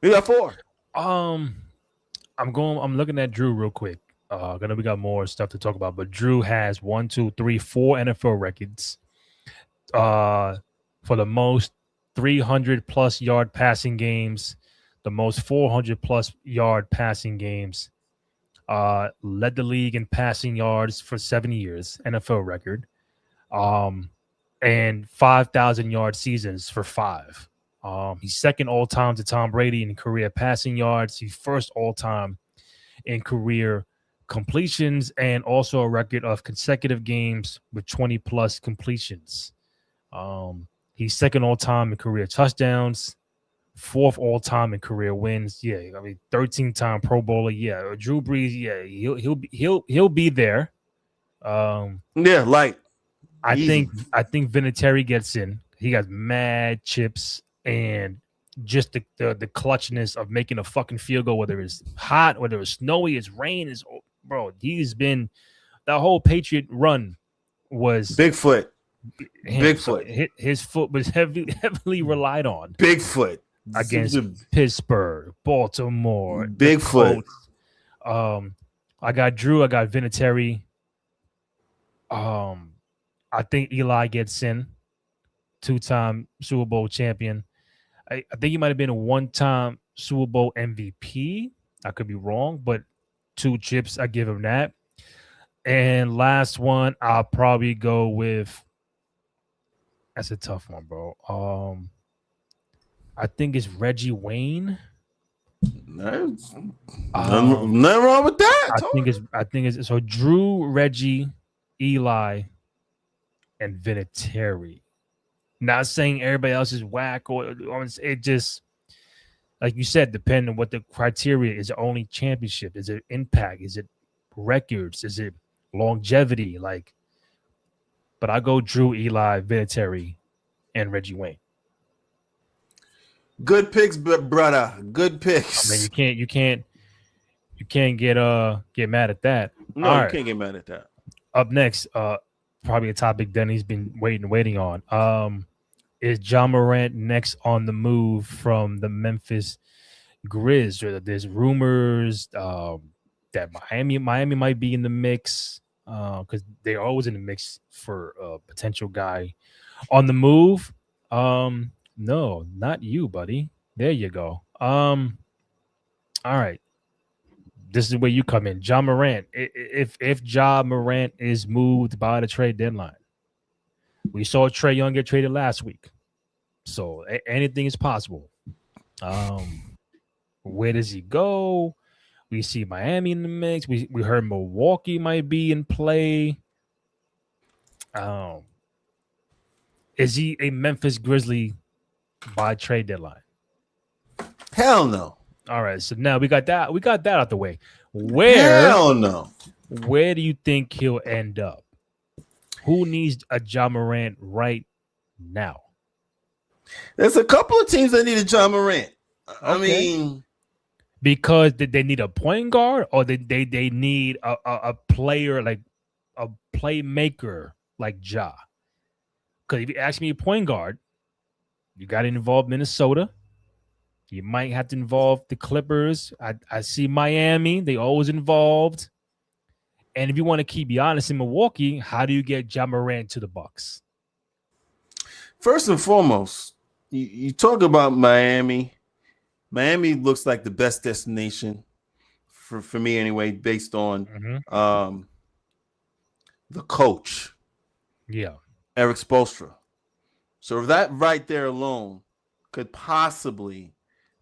You got 4. I'm looking at Drew real quick. We got more stuff to talk about, but Drew has 1, 2, 3, 4 NFL records. For the most 300 plus yard passing games, the most 400 plus yard passing games. Led the league in passing yards for 7 years, NFL record. And 5,000 yard seasons for 5. He's second all time to Tom Brady in career passing yards. He's first all time in career completions, and also a record of consecutive games with 20 plus completions. He's second all time in career touchdowns, 4th all time in career wins. 13-time Pro Bowler. Yeah, Drew Brees. Yeah, he'll be there. I think Vinatieri gets in. He got mad chips and just the clutchness of making a fucking field goal, whether it's hot, whether it's snowy, it's rain, he's been, the whole Patriot run was Bigfoot. So his foot was heavily relied on. Bigfoot against Pittsburgh, Baltimore, Bigfoot. I got Drew. I got Vinatieri. I think Eli gets in, 2-time Super Bowl champion. I think he might have been a 1-time Super Bowl MVP. I could be wrong, but 2 chips, I give him that. And last one, I'll probably go with. That's a tough one, bro. I think it's Reggie Wayne. Nothing wrong with that. I think it's so Drew, Reggie, Eli, and Vinatieri. Not saying everybody else is whack or it just like you said, depending on what the criteria is. It only championship? Is it impact? Is it records? Is it longevity? Like, but I go Drew, Eli, Vinatieri, and Reggie Wayne. Good picks, brother. Good picks. I mean, you can't get mad at that. No, you can't get mad at that. Up next, probably a topic Denny's been waiting on. Is Ja Morant next on the move from the Memphis Grizz? There's rumors that Miami might be in the mix because they're always in the mix for a potential guy on the move. No, not you, buddy. There you go. All right. This is where you come in. Ja Morant. If Ja Morant is moved by the trade deadline, we saw Trae Young get traded last week. So anything is possible. Where does he go? We see Miami in the mix. We heard Milwaukee might be in play. Is he a Memphis Grizzly by trade deadline? Hell no. All right, so now we got that out the way. Hell no. Where do you think he'll end up? Who needs a Ja Morant right now? There's a couple of teams that need a Ja Morant. I mean, because they need a point guard, or they need a player like a playmaker like Ja. Because if you ask me a point guard, you got to involve Minnesota. You might have to involve the Clippers. I see Miami. They always involved. And if you want to keep you honest in Milwaukee, how do you get Ja Morant to the Bucks? First and foremost, you talk about Miami. Miami looks like the best destination for me anyway, based on the coach. Yeah. Eric Spoelstra. So that right there alone could possibly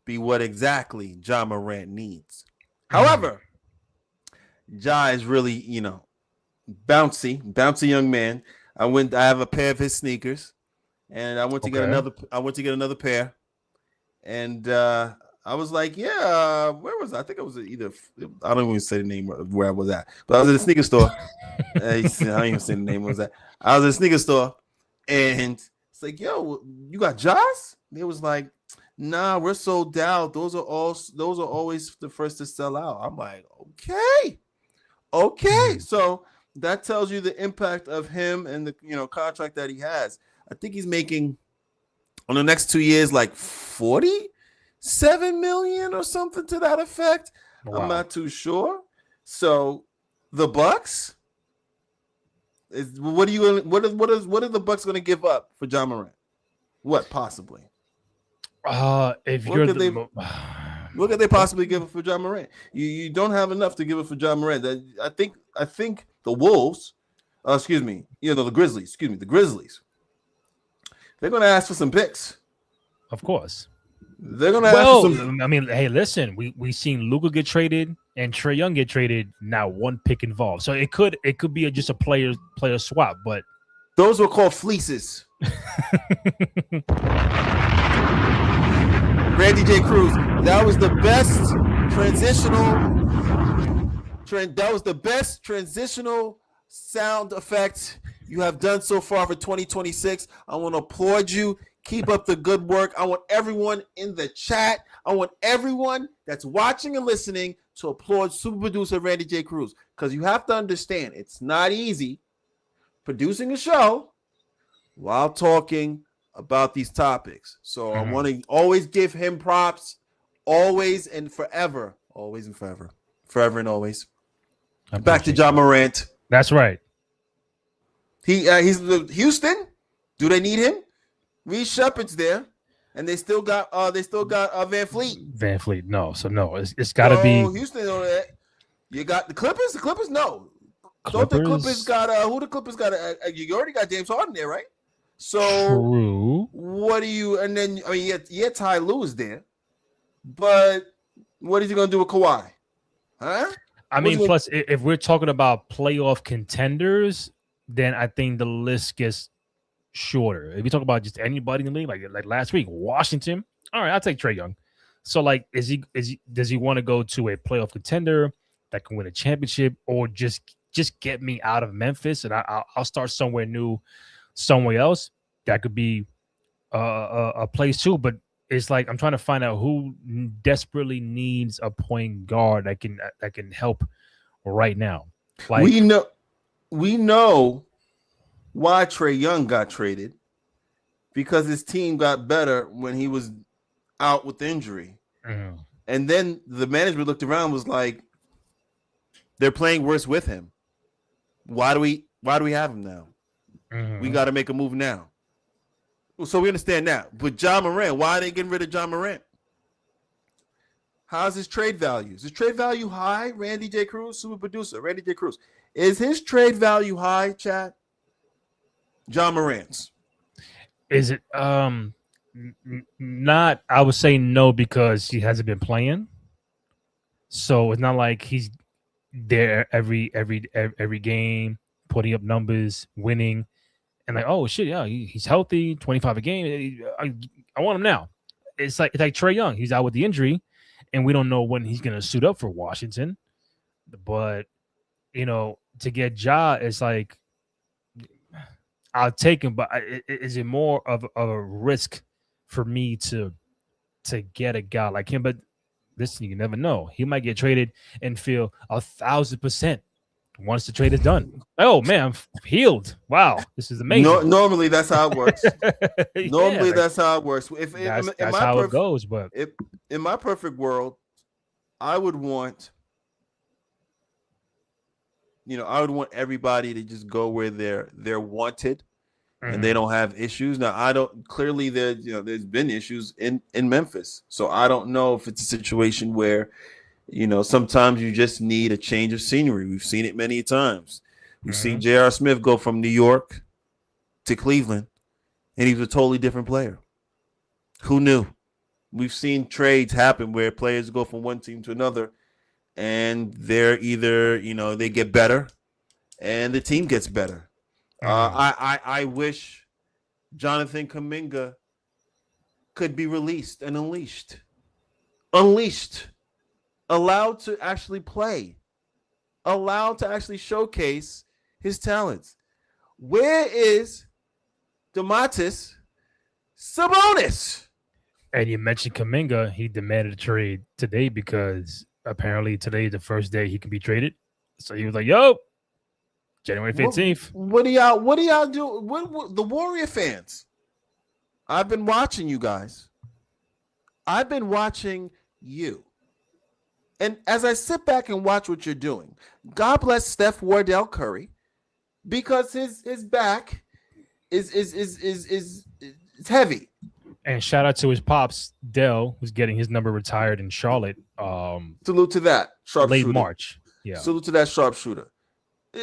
be what exactly Ja Morant needs. However, Ja is really, bouncy young man. I have a pair of his sneakers, and I went to get another pair, and I was like, where was I? I think it was either. I don't even say the name where I was at, but I was at a sneaker store. I don't even say the name. What was that? I was at a sneaker store, and it's like, yo, you got Ja's? They was like, nah, we're sold out. Those are always the first to sell out. I'm like, okay. So that tells you the impact of him and the contract that he has. I think he's making on the next 2 years like $47 million or something to that effect. Wow. I'm not too sure. So the Bucks what are the Bucks going to give up for Ja Morant? What possibly? What could they possibly give up for Ja Morant? You don't have enough to give up for Ja Morant. I think the Wolves, the Grizzlies. The Grizzlies. They're going to ask for some picks. Of course. They're going to ask for some. I mean, hey, listen, we seen Luka get traded and Trae Young get traded. Now one pick involved, so it could be just a player swap. But those were called fleeces. Randy J. Cruz. That was the best transitional sound effect you have done so far for 2026. I want to applaud you. Keep up the good work. I want everyone in the chat. I want everyone that's watching and listening to applaud super producer Randy J. Cruz, because you have to understand it's not easy producing a show while talking about these topics. So I want to always give him props, always and forever. Always and forever. Forever and always. Back to Ja Morant. That's right. He's Houston. Do they need him? Reed Shepherd's there, and they still got Van Fleet. Van Fleet, no. So no, it's got to be Houston on that. You got the Clippers. The Clippers, no. Clippers. Don't the Clippers got who the Clippers got? You already got James Harden there, right? So true. What do you? And then yeah, Ty Lue is there, but what is he gonna do with Kawhi? Huh? I mean, plus if we're talking about playoff contenders, then I think the list gets shorter. If you talk about just anybody in the league, like last week, Washington. All right, I'll take Trae Young. So like, does he want to go to a playoff contender that can win a championship, or just get me out of Memphis and I'll start somewhere new, somewhere else? That could be a place too. But it's like I'm trying to find out who desperately needs a point guard that can help right now. Like we know why Trae Young got traded, because his team got better when he was out with injury. Mm-hmm. And then the management looked around and was like, they're playing worse with him. Why do we have him now? Mm-hmm. We got to make a move now. So we understand now. But Ja Morant, why are they getting rid of Ja Morant? How's his trade value? Is his trade value high? Randy J. Cruz, super producer, Randy J. Cruz. Is his trade value high, Chad? Ja Morant's. Is it not? I would say no, because he hasn't been playing. So it's not like he's there every game, putting up numbers, winning, and like, oh shit, yeah, he's healthy, 25 a game. I want him now. It's like Trae Young. He's out with the injury, and we don't know when he's gonna suit up for Washington. But to get Ja, it's like I'll take him. But is it more of a risk for me to get a guy like him? But listen, you never know. He might get traded and feel 1,000% once the trade is done. Oh man, I'm healed. Wow, this is amazing. Normally that's how it works. Normally like, that's how it works. That's how it goes. But in my perfect world, I would want everybody to just go where they're wanted. Mm-hmm. And they don't have issues. Now, I don't clearly there's been issues in Memphis. So I don't know if it's a situation where, sometimes you just need a change of scenery. We've seen it many times. We've seen J.R. Smith go from New York to Cleveland, and he was a totally different player. Who knew? We've seen trades happen where players go from one team to another, and they're either, they get better and the team gets better. I wish Jonathan Kuminga could be released and unleashed, allowed to actually play, allowed to actually showcase his talents. Where is Domantas Sabonis? And you mentioned Kuminga. He demanded a trade today because apparently today is the first day he can be traded. So he was like, yo, January 15th. What do y'all do? What the Warrior fans? I've been watching you guys. I've been watching you. And as I sit back and watch what you're doing, God bless Steph Wardell Curry, because his back is heavy. And shout out to his pops, Dell, who's getting his number retired in Charlotte. Salute to that late March. Yeah. Salute to that sharpshooter.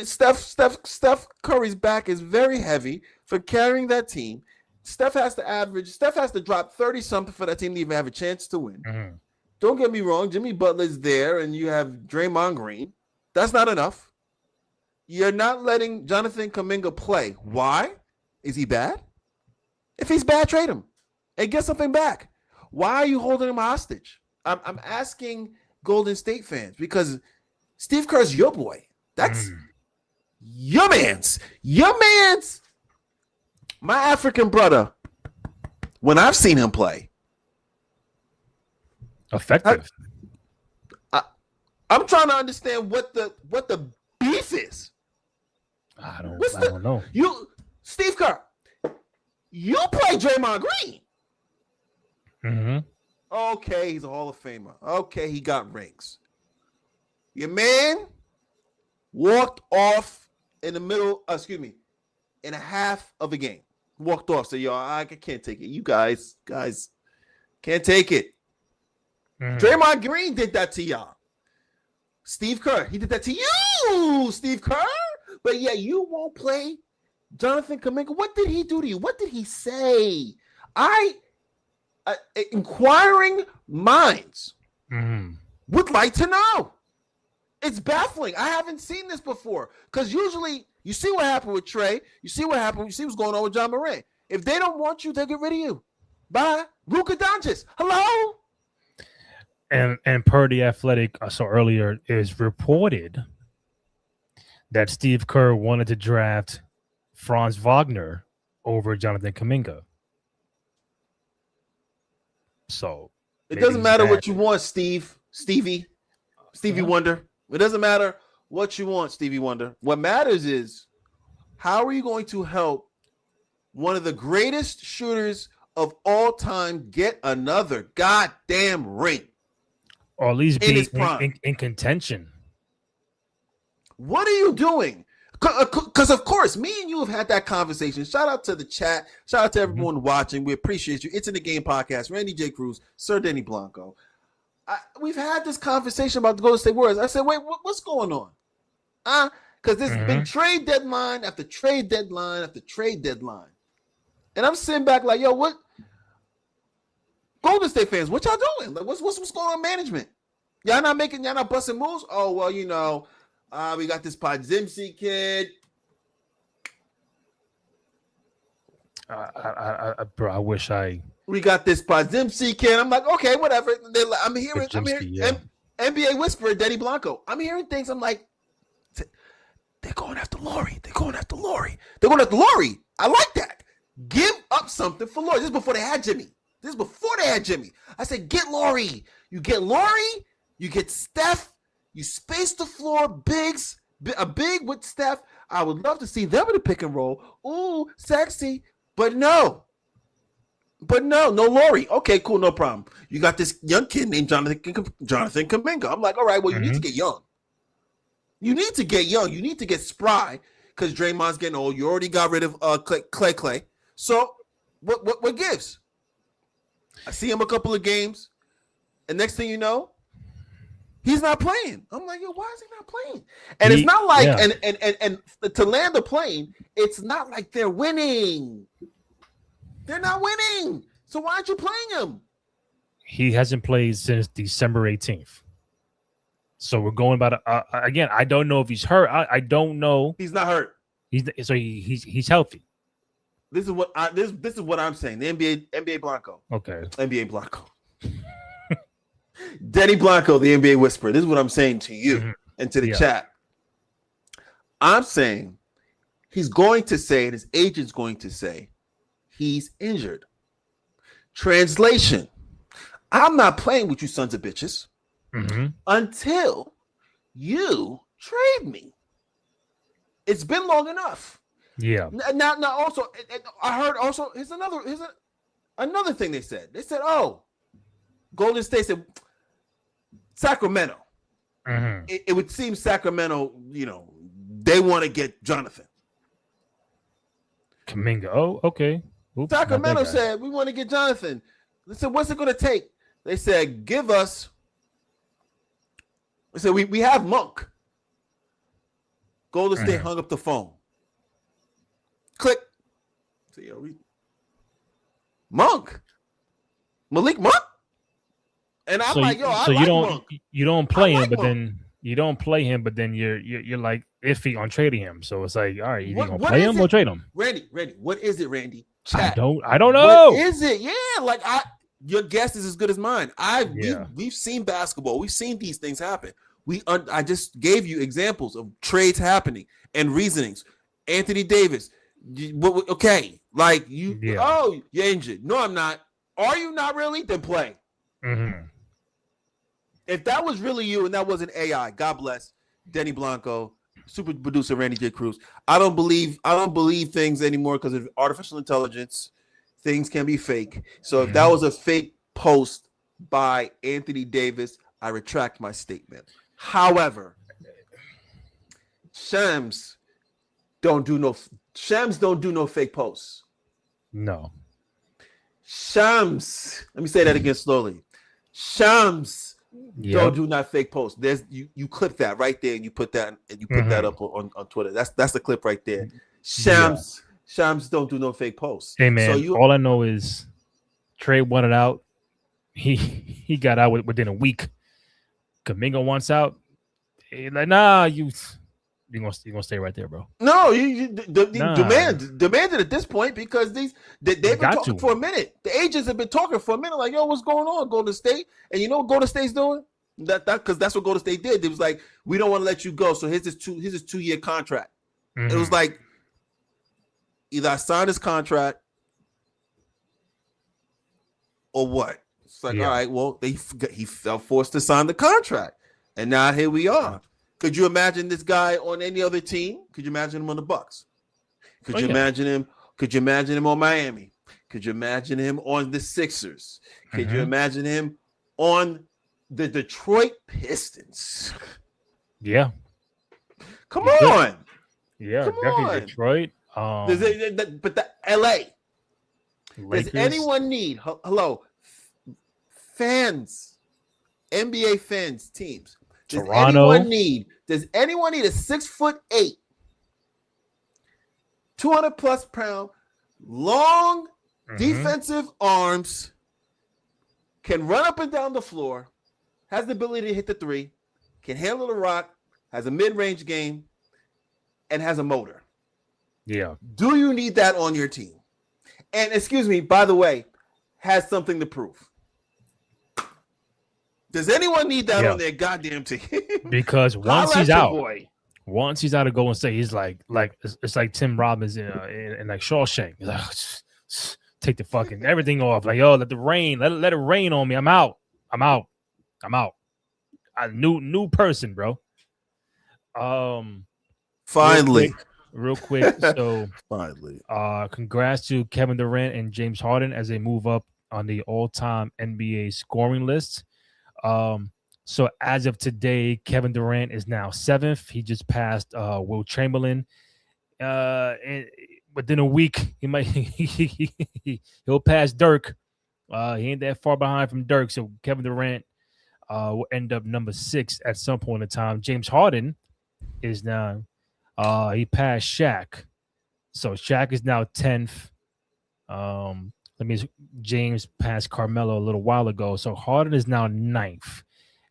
Steph Curry's back is very heavy for carrying that team. Steph has to drop 30 something for that team to even have a chance to win. Mm-hmm. Don't get me wrong, Jimmy Butler's there and you have Draymond Green. That's not enough. You're not letting Jonathan Kuminga play. Why? Is he bad? If he's bad, trade him and get something back. Why are you holding him hostage? I'm asking Golden State fans, because Steve Kerr's your boy. That's your man's. My African brother, when I've seen him play, effective. I'm trying to understand what the beef is. I don't know. Steve Kerr, you play Draymond Green. Mm-hmm. Okay, he's a Hall of Famer. Okay, he got rings. Your man walked off in the middle. in a half of a game. Walked off. So, yo, I can't take it. You guys can't take it. Draymond Green did that to y'all. Steve Kerr, he did that to you, Steve Kerr. But yeah, you won't play Jonathan Kuminga. What did he do to you? What did he say? Inquiring minds would like to know. It's baffling. I haven't seen this before. Because usually you see what happened with Trey. You see what happened. You see what's going on with Ja Morant. If they don't want you, they'll get rid of you. Bye. Luka Doncic. Hello? And per the Athletic, I saw earlier, is reported that Steve Kerr wanted to draft Franz Wagner over Jonathan Kuminga. So it doesn't matter what you want, Stevie Wonder. It doesn't matter what you want, Stevie Wonder. What matters is how are you going to help one of the greatest shooters of all time get another goddamn ring? Or at least be in contention. What are you doing? Because, of course, me and you have had that conversation. Shout out to the chat. Shout out to everyone watching. We appreciate you. It's in the Game podcast. Randy J. Cruz, Sir Denny Blanco. We've had this conversation about the Golden State Warriors. I said, wait, what's going on? Because there's been trade deadline after trade deadline after trade deadline. And I'm sitting back like, yo, what? Golden State fans, what y'all doing? Like, what's going on management? Y'all not busting moves? Oh, well, you know, we got this Podzimski kid. Bro, I wish we got this Podzimski kid. I'm like, okay, whatever. I'm hearing NBA whisperer Denny Blanco. I'm hearing things. I'm like, they're going after Laurie. They're going after Laurie. I like that. Give up something for Laurie. This is before they had Jimmy. I said, get Laurie. You get Laurie. You get Steph. You space the floor. Bigs. A big with Steph. I would love to see them in the pick and roll. Ooh, sexy. But no, Laurie. Okay, cool, no problem. You got this young kid named Jonathan Kuminga. I'm like, all right, well, you need to get young. You need to get spry because Draymond's getting old. You already got rid of Clay. So what gives? I see him a couple of games, and next thing you know, he's not playing. I'm like, yo, why is he not playing? And it's not like, and to land the plane, it's not like they're winning. They're not winning. So why aren't you playing him? He hasn't played since December 18th. So we're going about again. I don't know if he's hurt. I don't know. He's not hurt. He's healthy. This is what I'm saying. The NBA Blanco. Okay. NBA Blanco. Denny Blanco, the NBA whisperer. This is what I'm saying to you and to the chat. I'm saying he's going to say, and his agent's going to say, he's injured. Translation: I'm not playing with you sons of bitches until you trade me. It's been long enough. Yeah. Now also, I heard also, here's another thing they said. They said, oh, Golden State said, Sacramento. It would seem Sacramento, you know, they want to get Jonathan Kuminga. Oh, okay. Oops, Sacramento said, we want to get Jonathan. They said, what's it going to take? They said, give us. They said, we have Monk. Golden State hung up the phone. Click. So, Malik Monk. And I'm like, yo, I like Monk. You don't play him, but then you don't play him, but then you're like iffy on trading him. So it's like, all right, you gonna play him or trade him? Randy, what is it, Randy? Chat. I don't know. What is it? Yeah, like your guess is as good as mine. We've seen basketball. We've seen these things happen. I just gave you examples of trades happening and reasonings. Anthony Davis. Okay, like you. Yeah. Oh, you're injured. No, I'm not. Are you not really? Then play. If that was really you and that wasn't AI, God bless Denny Blanco, super producer Randy J. Cruz. I don't believe things anymore because of artificial intelligence. Things can be fake. So if that was a fake post by Anthony Davis, I retract my statement. However, Shams don't do Shams don't do no fake posts. No. Shams. Let me say that again slowly. Shams don't do not fake posts. There's you clip that right there and you put that up on Twitter. That's the clip right there. Shams don't do no fake posts. Hey man, all I know is Trey wanted out. He got out within a week. Kamingo wants out. He's like, nah, you're gonna stay right there, bro. No, demanded at this point because they've been talking for a minute. The agents have been talking for a minute, like, yo, what's going on, Golden State? And you know what Golden State's doing? That because that's what Golden State did. It was like, we don't want to let you go. So here's his 2-year contract. It was like, either I sign this contract or what? It's like, all right, well, he felt forced to sign the contract. And now here we are. Could you imagine this guy on any other team? Could you imagine him on the Bucks? Could you imagine him? Could you imagine him on Miami? Could you imagine him on the Sixers? Could you imagine him on the Detroit Pistons? Yeah. Come on. Yeah, definitely Detroit. But the LA. Lakers. Does anyone need fans, NBA fans, teams? Toronto. Does anyone need a 6'8", 200+ pound, long defensive arms, can run up and down the floor, has the ability to hit the three, can handle the rock, has a mid-range game, and has a motor? Yeah. Do you need that on your team? And excuse me, by the way, has something to prove. Does anyone need that on their goddamn team? Because once he's out of Golden State, he's like it's like Tim Robbins in like Shawshank. He's like, take the fucking everything off. Like, yo, let it rain on me. I'm out. A new person, bro. Finally. Real quick. So finally. Congrats to Kevin Durant and James Harden as they move up on the all-time NBA scoring list. So as of today, Kevin Durant is now 7th. He just passed Will Chamberlain. And within a week, he'll pass Dirk. He ain't that far behind from Dirk. So Kevin Durant will end up number 6 at some point in time. James Harden is now he passed Shaq. So Shaq is now 10th. That means James passed Carmelo a little while ago. So Harden is now 9th.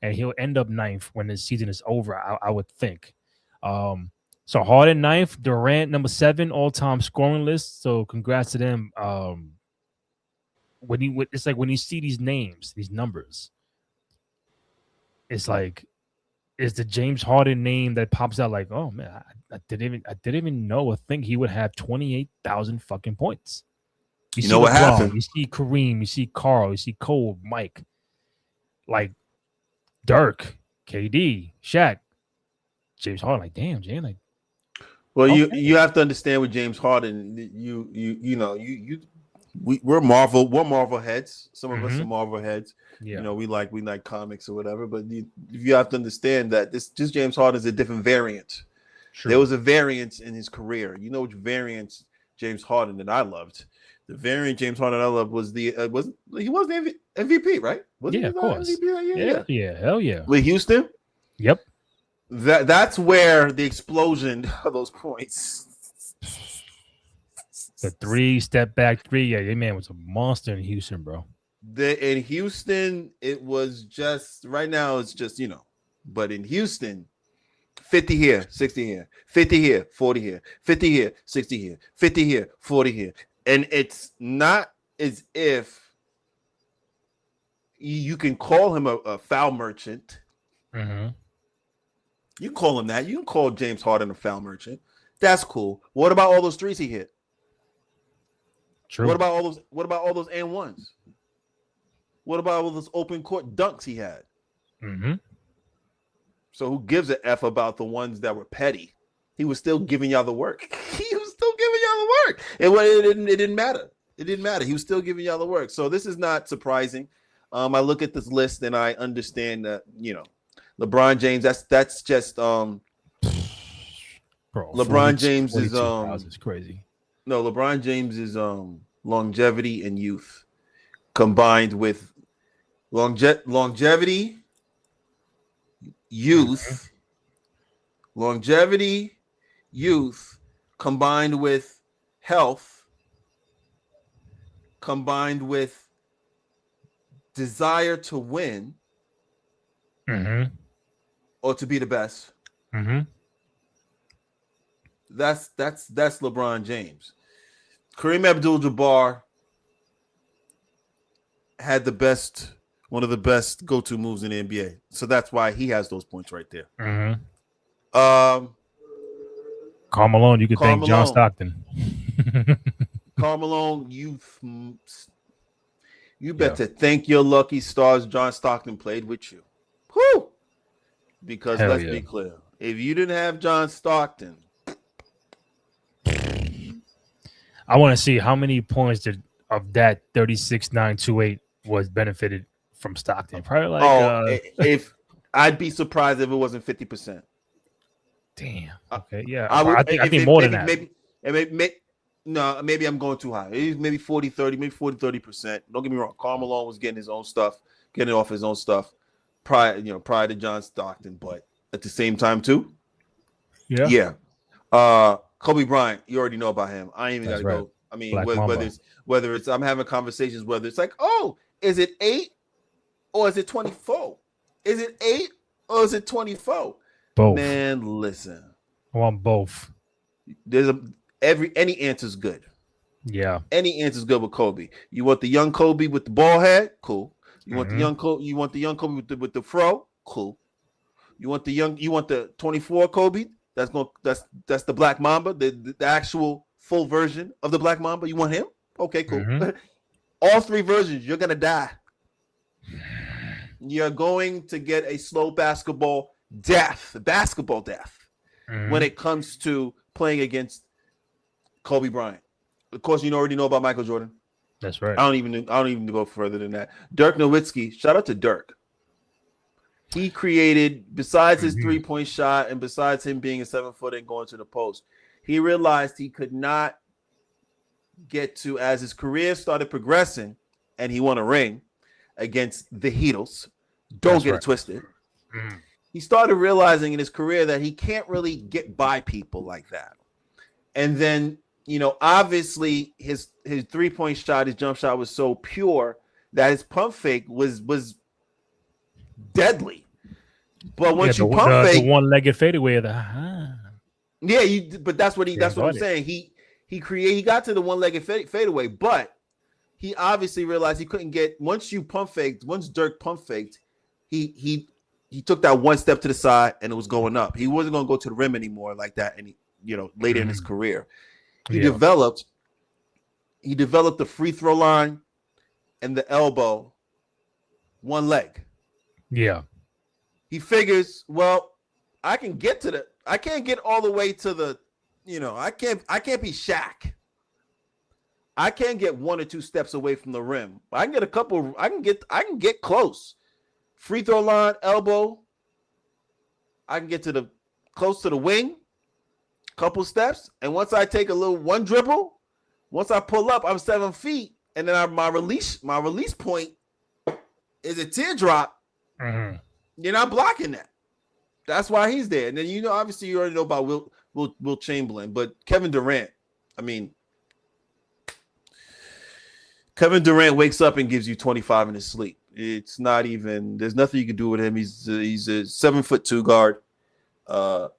And he'll end up 9th when the season is over, I would think. So Harden 9th, Durant number 7 all-time scoring list. So congrats to them. It's like when you see these names, these numbers, it's like it's the James Harden name that pops out. Like, oh man, I didn't even know or think he would have 28,000 fucking points. You know what happened? You see Kareem, you see Carl, you see Cole, Mike, like Dirk, KD, Shaq, James Harden. Like, damn, Jay, like. Well, okay. you have to understand with James Harden, we're Marvel heads. Some of us are Marvel heads. Yeah. You know, we like comics or whatever. But you have to understand that just James Harden is a different variant. True. There was a variance in his career. You know which variance James Harden that I loved. The variant James Harden I loved was he was the MVP, right? Yeah, of course. MVP? Yeah, hell yeah. With Houston? Yep. That's where the explosion of those points. The 3 step back 3, yeah, that man was a monster in Houston, bro. In Houston, it was just right now. It's just but in Houston, 50 here, 60 here, 50 here, 40 here, 50 here, 60 here, 50 here, 40 here, and it's not as if you can call him a foul merchant. Mm-hmm. You call him that. You can call James Harden a foul merchant. That's cool. What about all those threes he hit? True. What about all those and ones? What about all those open court dunks he had? Mm-hmm. So who gives a F about the ones that were petty? He was still giving y'all the work. He was still giving y'all the work. It didn't matter. It didn't matter. He was still giving y'all the work. So this is not surprising. I look at this list and I understand that, LeBron James, that's just Bro, LeBron James is is crazy. no, LeBron James is longevity and youth combined with longevity, youth, longevity, youth combined with health, combined with desire to win or to be the best. That's LeBron James. Kareem Abdul-Jabbar had one of the best go-to moves in the NBA. So that's why he has those points right there. Karl Malone, you could thank John Stockton. Karl Malone, you better thank your lucky stars John Stockton played with you. Whew! Because let's be clear, if you didn't have John Stockton, I want to see how many points of that 36-9-2-8 was benefited from Stockton. Probably like if I'd be surprised if it wasn't 50%. Damn. Okay. Yeah. I think more than that. Maybe I'm going too high. Maybe 40-30, maybe 40-30%. Don't get me wrong. Karl Malone was getting his own stuff, getting off his own stuff prior to John Stockton, but at the same time too. Yeah. Kobe Bryant, you already know about him. I ain't even gotta go. I mean, whether it's I'm having conversations, whether it's like, oh, is it 8 or is it 24? Is it 8 or is it 24? Both. Man, listen. I want both. There's any answer's good. Yeah. Any answer's good with Kobe. You want the young Kobe with the ball head? Cool. You want the young Kobe, with the fro? Cool. You want the 24 Kobe? That's the Black Mamba, the actual full version of the Black Mamba. You want him? Okay, cool. All three versions, you're gonna die. You're going to get a slow basketball death when it comes to playing against Kobe Bryant. Of course, you already know about Michael Jordan. That's right. I don't even go further than that. Dirk Nowitzki, shout out to Dirk. He created, besides his 3-point shot and besides him being a 7-footer and going to the post, he realized he could not get to, as his career started progressing and he won a ring against the Heatles. Don't get it twisted. He started realizing in his career that he can't really get by people like that. And then, obviously his 3-point shot, his jump shot was so pure that his pump fake was deadly. But once you pump fake, the one-legged fadeaway, but that's what I'm saying. He got to the one-legged fadeaway, but he obviously realized he couldn't get once Dirk pump faked, he took that one step to the side and it was going up. He wasn't going to go to the rim anymore like that. And later in his career, he developed the free throw line and the elbow, one leg. Yeah. He figures, well, I can't get all the way to the, I can't be Shaq. I can't get 1 or 2 steps away from the rim. I can get I can get close. Free throw line, elbow. I can get close to the wing, couple steps, and once I take one dribble, once I pull up, I'm 7 feet, and then my release point is a teardrop. You're not blocking that. That's why he's there. And then obviously you already know about Will Chamberlain, but Kevin Durant. I mean, Kevin Durant wakes up and gives you 25 in his sleep. It's not even. There's nothing you can do with him. He's a 7'2" guard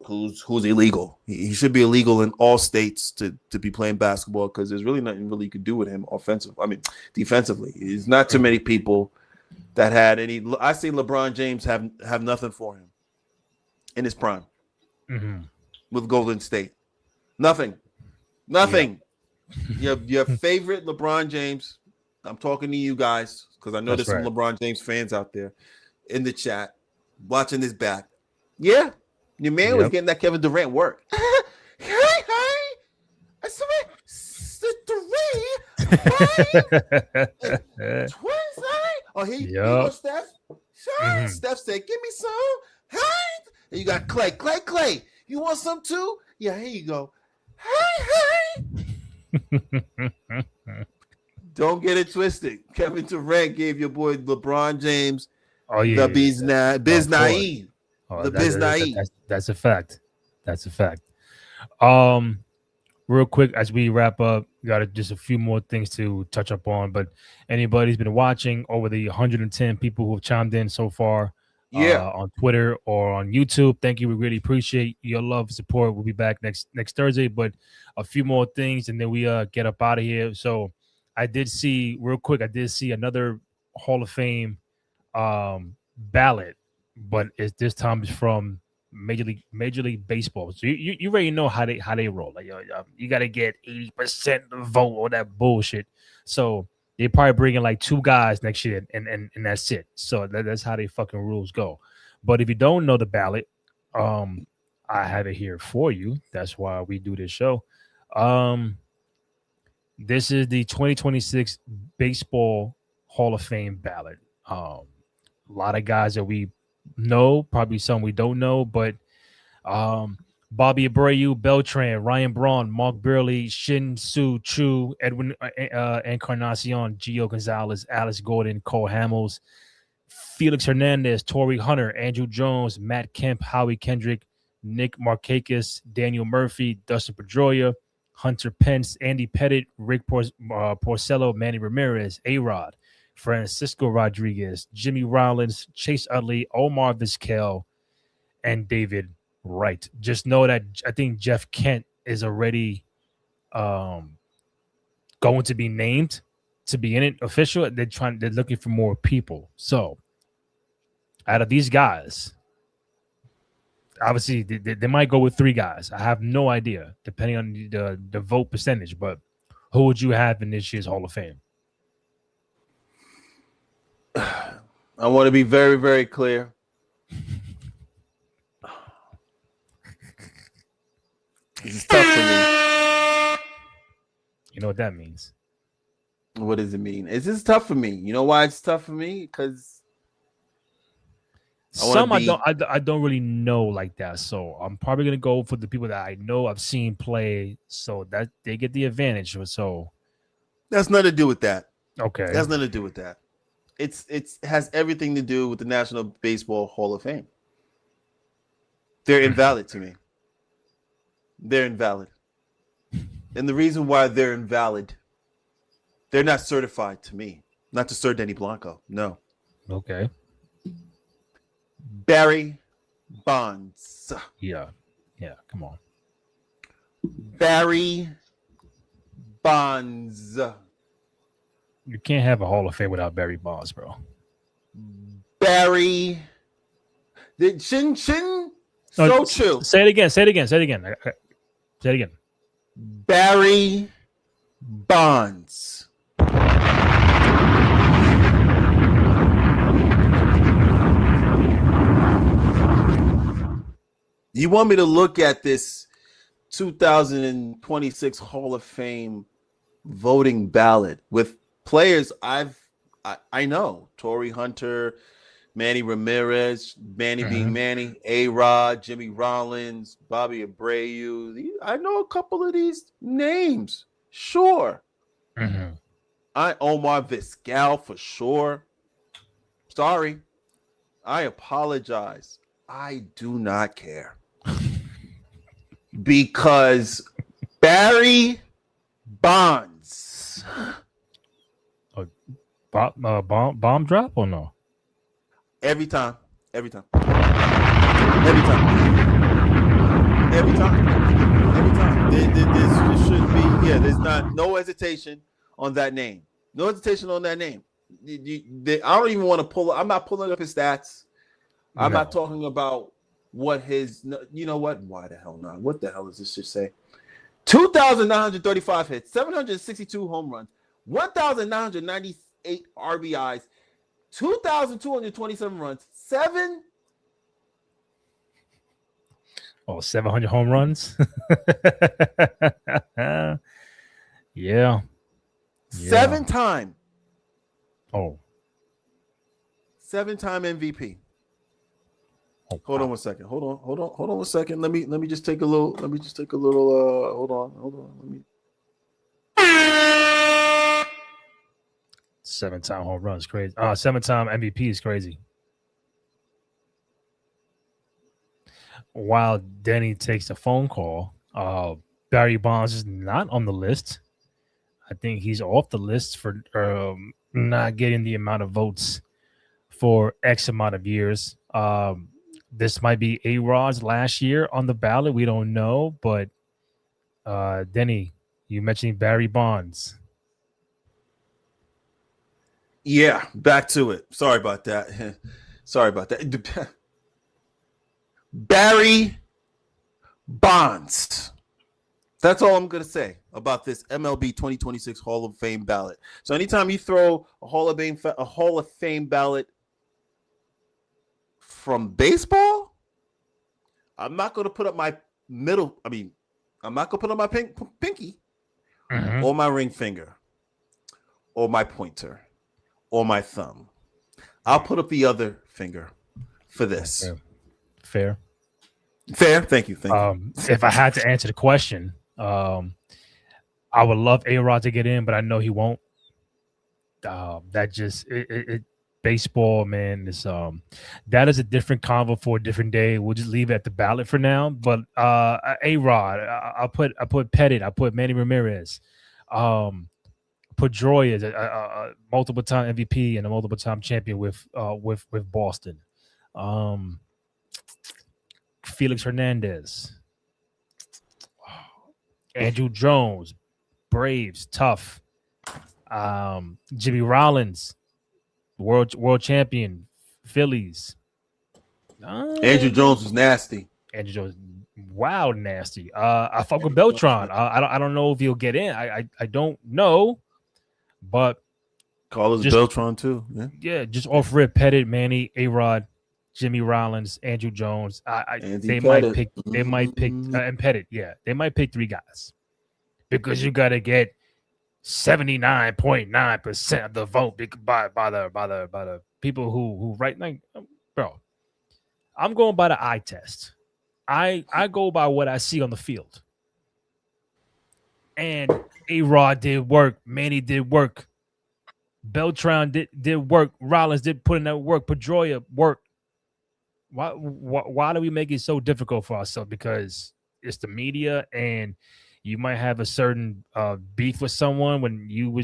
who's illegal. He should be illegal in all states to be playing basketball because there's really nothing really you could do with him defensively. There's not too many people that had any. I see LeBron James have nothing for him in his prime with Golden State. Nothing. Your favorite LeBron James. I'm talking to you guys because I know there's some LeBron James fans out there in the chat watching this back. Yeah, your man was getting that Kevin Durant work. I swear, oh, he goes Steph. Steph said, "Give me some." And you got Clay. You want some too? Yeah, here you go. Hey, hey. Don't get it twisted. Kevin Durant gave your boy LeBron James Oh the yeah, Biz of course. Naive. Oh, The Biz Naive. that's a fact. That's a fact. Um, real quick as we wrap up, got just a few more things to touch up on. But anybody's been watching, over the 110 people who've chimed in so far Yeah. on Twitter or on YouTube, thank you. We really appreciate your love and support. We'll be back next Thursday, but a few more things and then we get up out of here. So I did see real quick. I did see another Hall of Fame ballot, but it's this time it's from Major League Baseball. So you already know how they roll. Like you got to get 80% of the vote or that bullshit. So they probably bring in like two guys next year, and that's it. So that's how they fucking rules go. But if you don't know the ballot, I have it here for you. That's why we do this show. Um, this is the 2026 Baseball Hall of Fame ballot. A lot of guys that we know, probably some we don't know, but Bobby Abreu, Beltran, Ryan Braun, Mark Burley, Shin Soo Chu, Edwin Encarnacion, Gio Gonzalez, Alice Gordon, Cole Hamels, Felix Hernandez, Torrey Hunter, Andrew Jones, Matt Kemp, Howie Kendrick, Nick Markakis, Daniel Murphy, Dustin Pedroia, Hunter Pence, Andy Pettit, Rick Porcello, Manny Ramirez, A-Rod, Francisco Rodriguez, Jimmy Rollins, Chase Utley, Omar Vizquel, and David Wright. Just know that I think Jeff Kent is already going to be named to be in it official. They're looking for more people. So out of these guys, obviously they might go with three guys. I have no idea, depending on the vote percentage. But who would you have in this year's Hall of Fame? I want to be very, very clear. This is tough for me. You know what that means? What does it mean? Is this tough for me? You know why it's tough for me? Because I don't really know like that. So I'm probably gonna go for the people that I know I've seen play, so that they get the advantage. So that's nothing to do with that. Okay, that's nothing to do with that. It has everything to do with the National Baseball Hall of Fame. They're invalid to me. They're invalid. And the reason why they're invalid, they're not certified to me. Not to Sir Denny Blanco. No. Okay. Barry Bonds. Yeah. Come on. Barry Bonds. You can't have a Hall of Fame without Barry Bonds, bro. Barry. Chin. So true. Say it again. Say it again. Barry Bonds. You want me to look at this 2026 Hall of Fame voting ballot with players I know? Torrey Hunter, Manny Ramirez, Manny being Manny, A-Rod, Jimmy Rollins, Bobby Abreu. I know a couple of these names. Sure. Omar Vizquel for sure. Sorry. I apologize. I do not care. Because Barry Bonds. Bomb drop or no? Every time. This should be, there's no hesitation on that name. No hesitation on that name. I don't even want to I'm not pulling up his stats. I'm not talking about what his, you know what? Why the hell not? What the hell does this just say? 2,935 hits, 762 home runs, 1,998 RBIs, 2,227 runs, 700 home runs. Yeah. 7-time. Oh. 7-time MVP. Oh, Hold on wow. one second. Hold on one second. Let me just take a little. Hold on. Let me. 7-time home runs, crazy. 7-time MVP is crazy. While Denny takes a phone call, Barry Bonds is not on the list. I think he's off the list for not getting the amount of votes for X amount of years. This might be A-Rod's last year on the ballot. We don't know, but Denny, you mentioned Barry Bonds. Yeah, back to it. Sorry about that. Barry Bonds. That's all I'm gonna say about this MLB 2026 Hall of Fame ballot. So anytime you throw a Hall of Fame ballot from baseball, I'm not gonna put up my middle. I mean, I'm not gonna put up my pinky Mm-hmm. or my ring finger or my pointer or my thumb. I'll put up the other finger for this. Fair. Thank you. If I had to answer the question, I would love A-Rod to get in, but I know he won't. That just baseball, man, is that is a different convo for a different day. We'll just leave it at the ballot for now. But A-Rod, I put Pettit, I put Manny Ramirez, Pedroia, a multiple time MVP and a multiple time champion with Boston. Felix Hernandez, Andrew Jones, Braves, tough. Jimmy Rollins, world champion, Phillies. Andrew Jones was nasty. Andrew Jones, wow, nasty. I fuck with Beltran. I don't know if he'll get in. I don't know, but Carlos Beltran too. Yeah, just off rip, Pettit, Manny, A-Rod, Jimmy Rollins, Andrew Jones. They might pick and Pettit. Yeah, they might pick 3 guys because you got to get 79.9% of the vote by the people who write. Like, bro, I'm going by the eye test. I go by what I see on the field. And A-Rod did work. Manny did work. Beltran did work. Rollins did put in that work. Pedroia worked. Why do we make it so difficult for ourselves? Because it's the media, and you might have a certain beef with someone when you were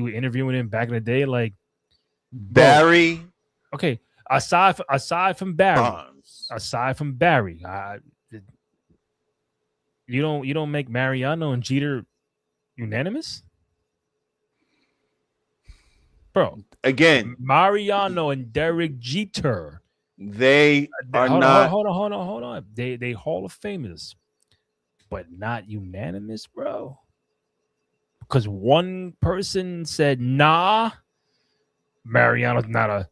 interviewing him back in the day. Like Barry. Bro, okay, aside from Barry, Bonds. You don't make Mariano and Jeter unanimous, bro. Again, Mariano and Derek Jeter. They are hold not. On. They Hall of Famers, but not unanimous, bro. Because one person said, "Nah, Mariano's not a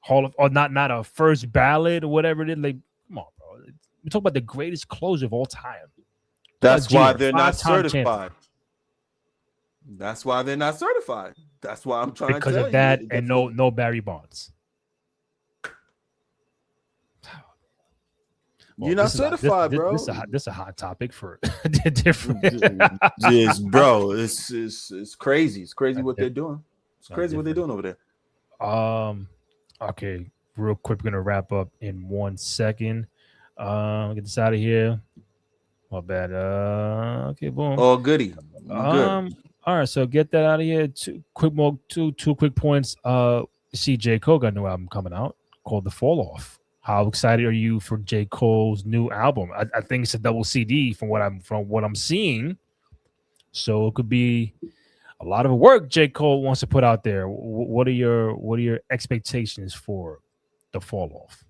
Hall of, or not a first ballot or whatever it is." Like, come on, bro. We talk about the greatest closer of all time. That's why Jeter, they're not certified. Champion. That's why they're not certified. That's why I'm trying because to tell of that, you. and no Barry Bonds. Well, you're not certified, bro. This is a hot topic for different. Yes, bro. It's crazy. It's crazy what they're doing. It's crazy what they're doing over there. Okay, real quick, we're gonna wrap up in 1 second. Get this out of here. My bad. Okay, boom. Oh, goody. Good. All right, so get that out of here. Two quick points. See, J. Cole got a new album coming out called The Fall Off. How excited are you for J. Cole's new album? I think it's a double CD from what I'm seeing. So it could be a lot of work J. Cole wants to put out there. What are your expectations for The Fall Off?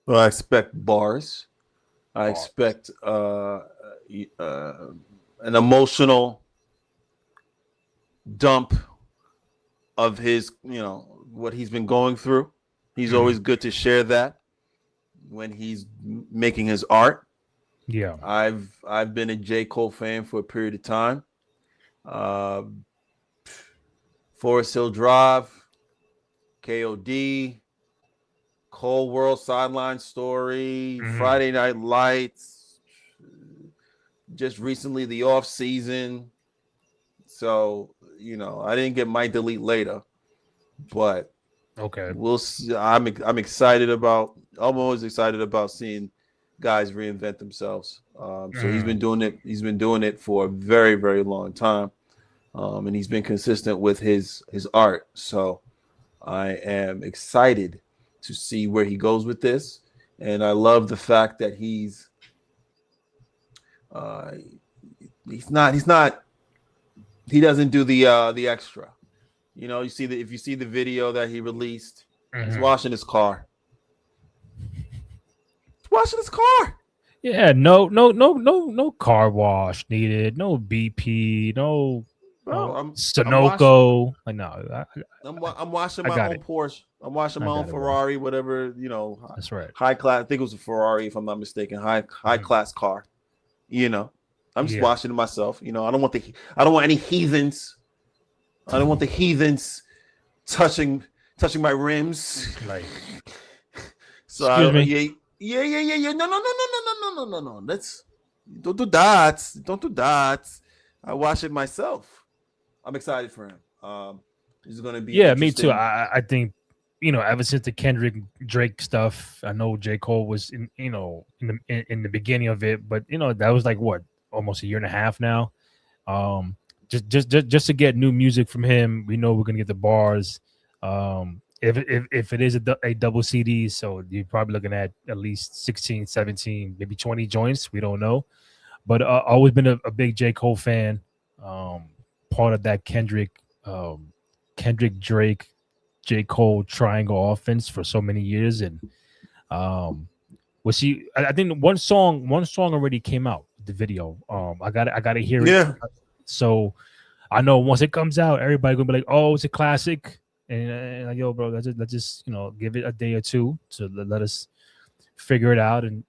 Well, I expect bars. I expect an emotional dump of his, what he's been going through. He's always good to share that when he's making his art. Yeah. I've been a J. Cole fan for a period of time. Forest Hill Drive, KOD, Cold World Sideline Story, Friday Night Lights, just recently the off season. So, I didn't get My Delete Later, but Okay. we'll see. I'm excited about. I'm always excited about seeing guys reinvent themselves. So he's been doing it. He's been doing it for a very, very long time, and he's been consistent with his art. So I am excited to see where he goes with this, and I love the fact that uh, he doesn't do the extra. If you see the video that he released, he's washing his car. He's washing his car. Yeah, no car wash needed. No BP. No, Sunoco. I'm washing I my got own it. Porsche. I'm washing I my own got it, bro. Ferrari, whatever, That's right. high class. I think it was a Ferrari, if I'm not mistaken. High class car. I'm just washing it myself. I don't want any heathens. I don't want the heathens touching my rims. Like, so excuse me. Yeah. No. Don't do that. Don't do that. I wash it myself. I'm excited for him. He's going to be Me too. interesting. I think ever since the Kendrick Drake stuff, I know J. Cole was in the beginning of it, but that was like what, almost a year and a half now. Just to get new music from him, we know we're gonna get the bars. If it is a double CD, so you're probably looking at least 16, 17, maybe 20 joints. We don't know, but always been a big J. Cole fan. Part of that Kendrick Drake J. Cole triangle offense for so many years, and was he? I think one song already came out. The video. I got to hear it. Yeah. So I know once it comes out, everybody gonna be like, "Oh, it's a classic." And like, yo, bro, let's just give it a day or two to let us figure it out and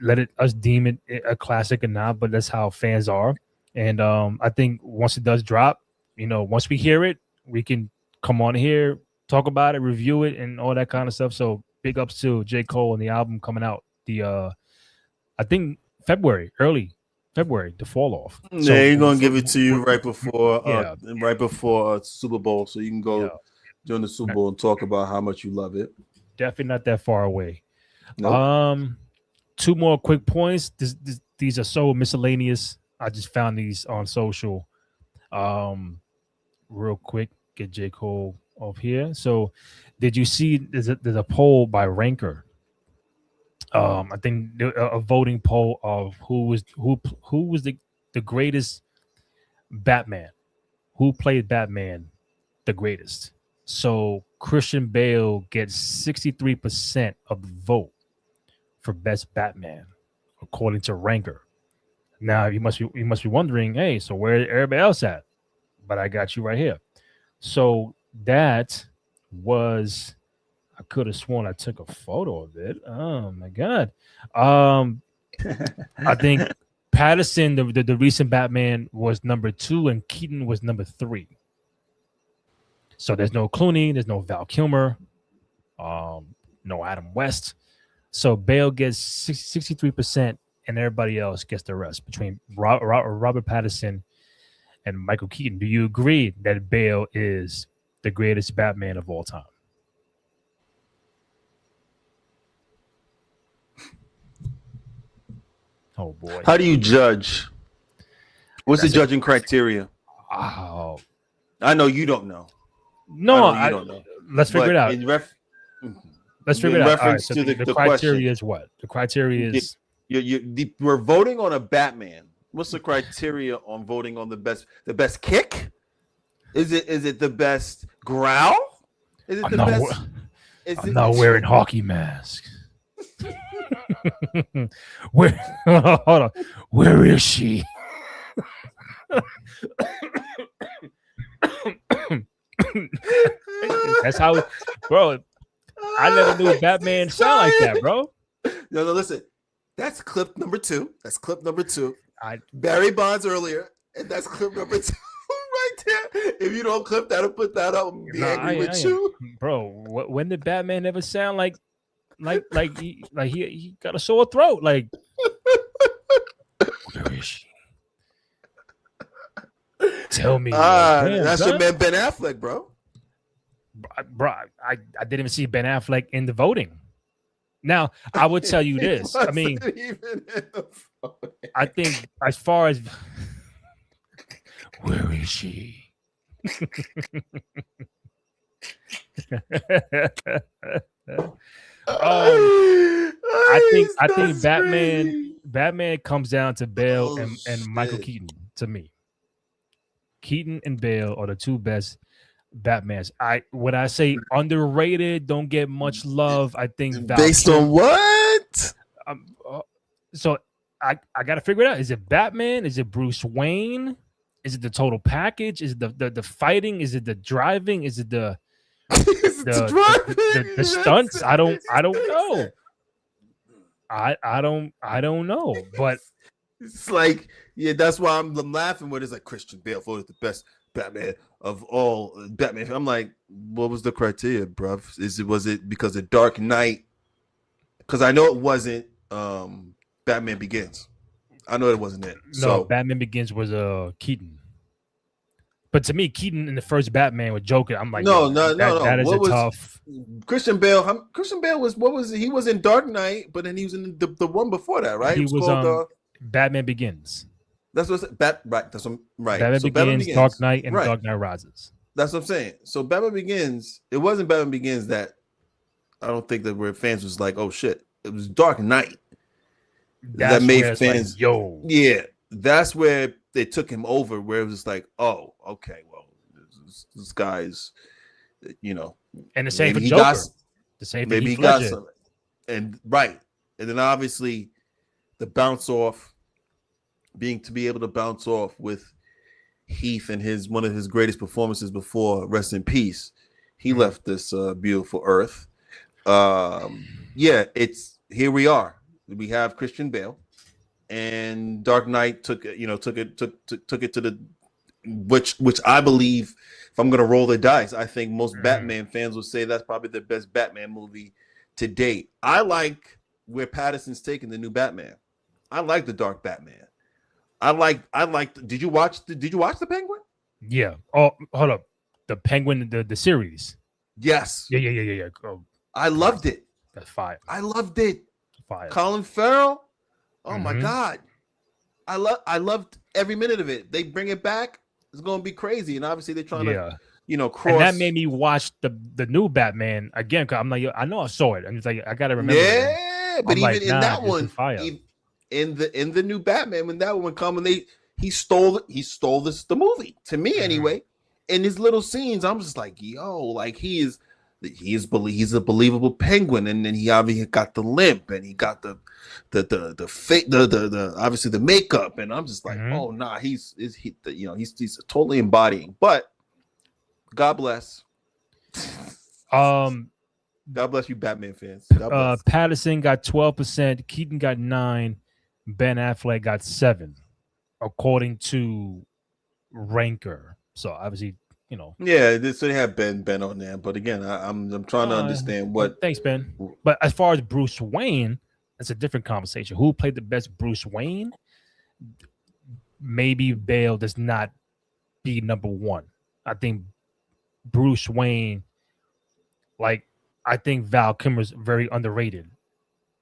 let us deem it a classic or not. But that's how fans are. And I think once it does drop, once we hear it, we can come on here, talk about it, review it, and all that kind of stuff. So big ups to J. Cole and the album coming out. I think early February, the fall off. So yeah, he's gonna give it to you right before Super Bowl, so you can go during the Super Bowl and talk about how much you love it. Definitely not that far away. Nope. 2 more quick points. These are so miscellaneous. I just found these on social. Real quick, get J. Cole off here. So, did you see? There's a poll by Ranker. I think a voting poll of who was the greatest Batman, who played Batman the greatest. So Christian Bale gets 63% of the vote for best Batman, according to Ranker. Now you must be wondering, hey, so where everybody else at? But I got you right here. So that was. I could have sworn I took a photo of it. Oh my god! I think Patterson, the recent Batman, was number 2, and Keaton was number 3. So there's no Clooney, there's no Val Kilmer, no Adam West. So Bale gets 63%, and everybody else gets the rest between Robert Pattinson and Michael Keaton. Do you agree that Bale is the greatest Batman of all time? Oh boy! How do you judge? What's the judging criteria? Oh, I know you don't know. No, you don't know. Let's figure it out. Let's figure it out. All right, so the criteria is what? The criteria is we're voting on a Batman. What's the criteria on voting on the best kick? Is it the best growl? Is it the best? I'm not wearing hockey masks. Where? Hold on. Where is she? That's how, bro. I never knew Batman sound like that, bro. No, listen. That's clip number 2. Barry Bonds earlier, and that's clip number 2 right there. If you don't clip that or put that up, I'm angry with you, bro. When did Batman ever sound like he got a sore throat. Like, where is she? Tell me. Damn, that's son. your man Ben Affleck, bro. Bro, I didn't even see Ben Affleck in the voting. Now, I would tell you this. I mean, I think as far as where is she? I think Batman comes down to Bale and Michael Keaton to me. Keaton and Bale are the two best Batmans. When I say underrated, don't get much love. I think based on what? So I got to figure it out. Is it Batman? Is it Bruce Wayne? Is it the total package? Is it the fighting? Is it the driving? Is it the stunts? I don't know. I don't know. But it's like, yeah, that's why I'm laughing when it's like Christian Bale is the best Batman of all Batman. I'm like, what was the criteria, bruv? Was it because of Dark Knight? Because I know it wasn't Batman Begins. I know it wasn't it. No, Batman Begins was Keaton. But to me, Keaton in the first Batman with Joker, I'm like, no. That is tough. Christian Bale. Christian Bale was what was he was in Dark Knight, but then he was in the one before that, right? He was called Batman Begins. That's what's right. That's what, right. Batman, so Begins, Batman Begins, Dark Knight, and Dark Knight Rises. That's what I'm saying. So Batman Begins. It wasn't Batman Begins that I don't think that where fans was like, oh shit. It was Dark Knight that made fans like, yeah. That's where they took him over. Where it was like, oh, okay, well, this guy's, and the same for Joker. The same maybe he got something, and right, and then obviously the bounce off, to be able to bounce off with Heath and one of his greatest performances before rest in peace. He left this beautiful earth. It's here we are. We have Christian Bale, and Dark Knight took it to the which I believe, if I'm gonna roll the dice, I think most Batman fans would say that's probably the best Batman movie to date. I like where Pattinson's taking the new Batman. I like the Dark Batman. I like. Did you watch the Penguin? Yeah. Oh, hold up. The Penguin, the series. Yes. Yeah. Oh, I loved it. That's fire. I loved it. Fire. Colin Farrell. Oh my God. I loved every minute of it. They bring it back. It's gonna be crazy. And obviously they're trying to cross. And that made me watch the new Batman again. Cause I'm like, I know I saw it. And it's like I gotta remember. Yeah, but even in that one, in the new Batman, when that one come and he stole the movie to me anyway. In his little scenes, I'm just like, yo, like he's a believable Penguin, and then he obviously got the limp, and he got the obviously the makeup, and I'm just like, oh nah, he's totally embodying. But God bless. God bless you, Batman fans. Patterson got 12%, Keaton got 9%, Ben Affleck got 7%, according to Ranker. So obviously, yeah, so they have Ben on there, but again, I'm trying to understand what. Thanks, Ben. But as far as Bruce Wayne, that's a different conversation. Who played the best Bruce Wayne? Maybe Bale does not be number one. I think Bruce Wayne, I think Val Kilmer's very underrated.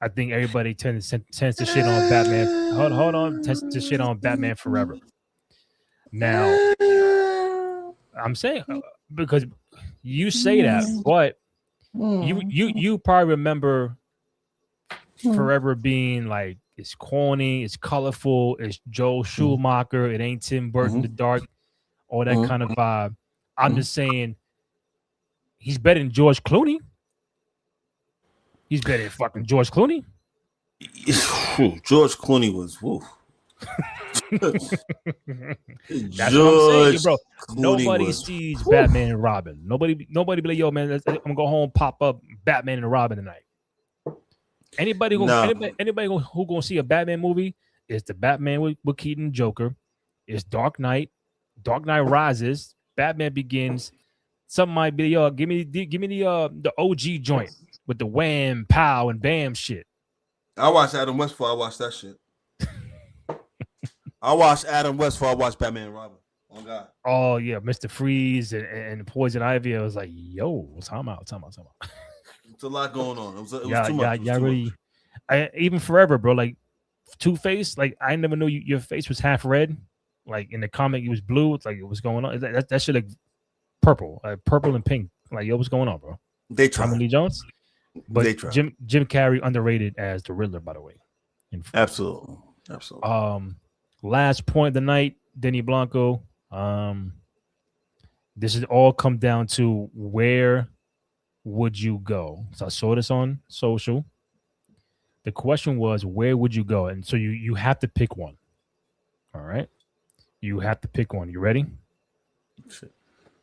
I think everybody tends to shit on Batman. Hold on, tends to shit on Batman Forever. Now, I'm saying because you say that, but you probably remember Forever being like it's corny, it's colorful, it's Joel Schumacher, it ain't Tim Burton, The Dark, all that kind of vibe. I'm just saying he's better than George Clooney. He's better than fucking George Clooney. George Clooney was woo. That's what I'm saying, bro. Nobody sees Batman and Robin. Nobody be like, yo, man, I'm gonna go home, pop up Batman and Robin tonight. Anybody who gonna see a Batman movie is the Batman with Keaton Joker. It's Dark Knight Rises, Batman Begins. Some might be, yo, give me the OG joint. with the wham, pow, and bam shit. I watched Adam West before I watched that shit. I watched Adam West before I watched Batman and Robin. Oh God. Oh yeah, Mr. Freeze and Poison Ivy. I was like, yo, time out. It's a lot going on. It was too much. Yeah, really. Even Forever, bro. Like Two-Face. Like I never knew your face was half red. Like in the comic, it was blue. It's like, what's going on? That shit like purple, purple and pink. Like, yo, what's going on, bro? They tried. Tommy Lee Jones. But they tried. Jim Carrey underrated as the Riddler, by the way. Absolutely. Last point of the night, Denny Blanco. This is all come down to where would you go? So I saw this on social. The question was, where would you go? And so you have to pick one. All right. You have to pick one. You ready? Shit.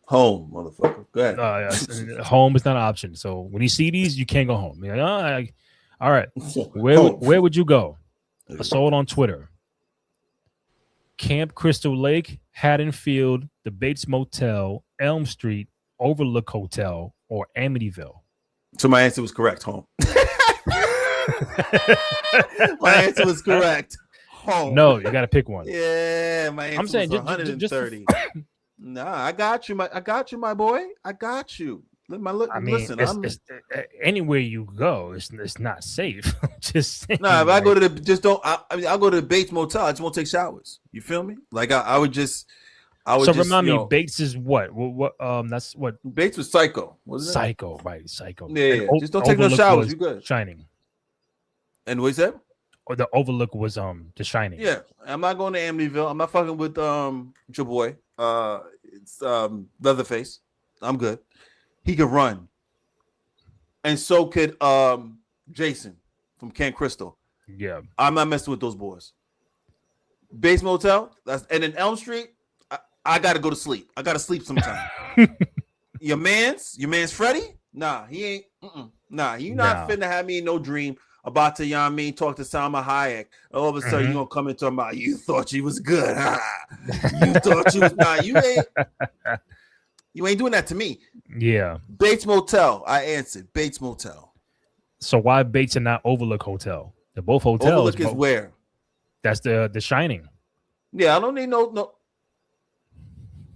Home, motherfucker. Go ahead. Home is not an option. So when you see these, you can't go home. You're like, all right. Where would you go? I saw it on Twitter. Camp Crystal Lake, Haddonfield, the Bates Motel, Elm Street, Overlook Hotel, or Amityville. So my answer was correct. Home. My answer was correct. Home. No, you got to pick one. Yeah, my answer I'm saying was 130. Nah, I got you, my boy. I got you. Listen, anywhere you go, it's not safe. Just saying, if I go to I'll go to the Bates Motel. I just won't take showers. You feel me? Like I would just. So remind me, Bates is what? What? That's what. Bates was Psycho. Wasn't it? Psycho, right? Psycho. Yeah. Just don't take no showers. You good? Shining. And what you said? Or the Overlook was The Shining. Yeah, I'm not going to Amityville. I'm not fucking with your boy. It's Leatherface. I'm good. He could run, and so could Jason from Camp Crystal. Yeah, I'm not messing with those boys. Bates Motel. And in Elm Street. I got to go to sleep. I got to sleep sometime. Your man's Freddie? Nah, he ain't. Nah, you not finna have me in no dream about to, talk to Salma Hayek. All of a sudden, you gonna come and talk about, you thought she was good. You thought she was not. You ain't doing that to me. Yeah. Bates Motel. I answered. Bates Motel. So why Bates and not Overlook Hotel? They're both hotels. Overlook is where? That's the Shining. Yeah, I don't need no.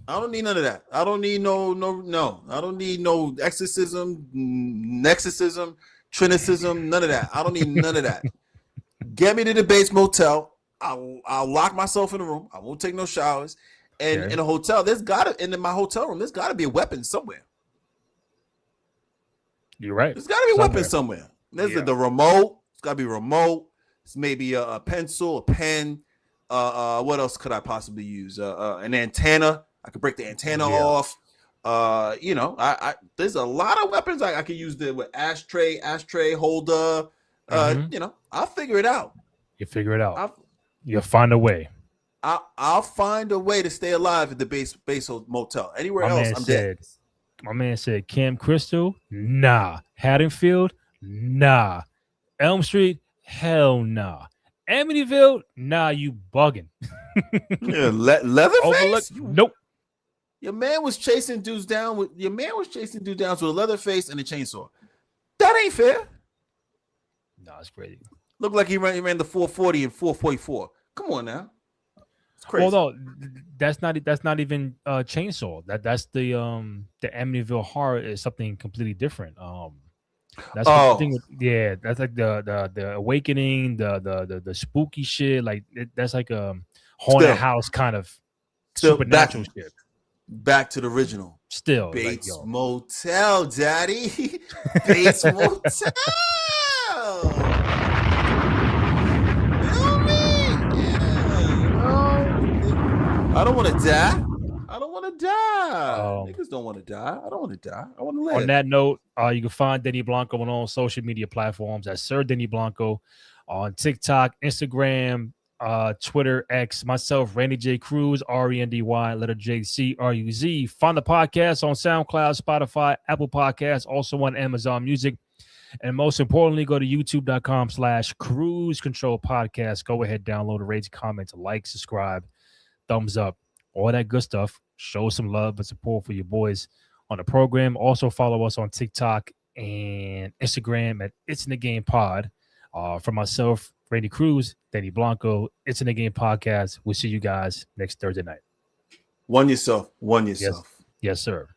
I don't need none of that. I don't need no. I don't need no exorcism, nexusism, trinicism, none of that. I don't need none of that. Get me to the Bates Motel. I'll lock myself in the room. I won't take no showers. And in a hotel, in my hotel room, there's gotta be a weapon somewhere. You're right. There's gotta be a weapon somewhere. There's the remote. It's gotta be a remote. It's maybe a pencil, a pen. What else could I possibly use? An antenna. I could break the antenna off. There's a lot of weapons I could use with ashtray holder. I'll figure it out. You figure it out. You'll find a way. I'll find a way to stay alive at the base motel. Anywhere else, I'm dead. My man said Camp Crystal, nah. Haddonfield, nah. Elm Street, hell nah. Amityville, nah, you bugging. Leatherface? Nope. Your man was chasing dudes down with a Leatherface and a chainsaw. That ain't fair. No, it's crazy. Looked like he ran the 440 and 444. Come on now. It's crazy. Although that's not even chainsaw. That's the Amityville horror is something completely different. That's the thing with, that's like the awakening, the spooky shit. Like that's like a haunted house kind of supernatural shit. Back to the original. Still Bates Motel, Daddy. Bates Motel. Feel me? I don't want to die. Niggas don't want to die. I don't want to die. I want to live. On that note, you can find Denny Blanco on all social media platforms at Sir Denny Blanco on TikTok, Instagram, Twitter, X, myself, Randy J. Cruz, RENDY, letter J C RUZ. Find the podcast on SoundCloud, Spotify, Apple Podcasts, also on Amazon Music. And most importantly, go to youtube.com/Cruise Control Podcast. Go ahead, download, rate, comment, like, subscribe, thumbs up, all that good stuff. Show some love and support for your boys on the program. Also follow us on TikTok, and Instagram at It's in the Game Pod. For myself, Randy Cruz, Denny Blanco, It's in the Game Podcast. We'll see you guys next Thursday night. One yourself. Yes, yes, sir.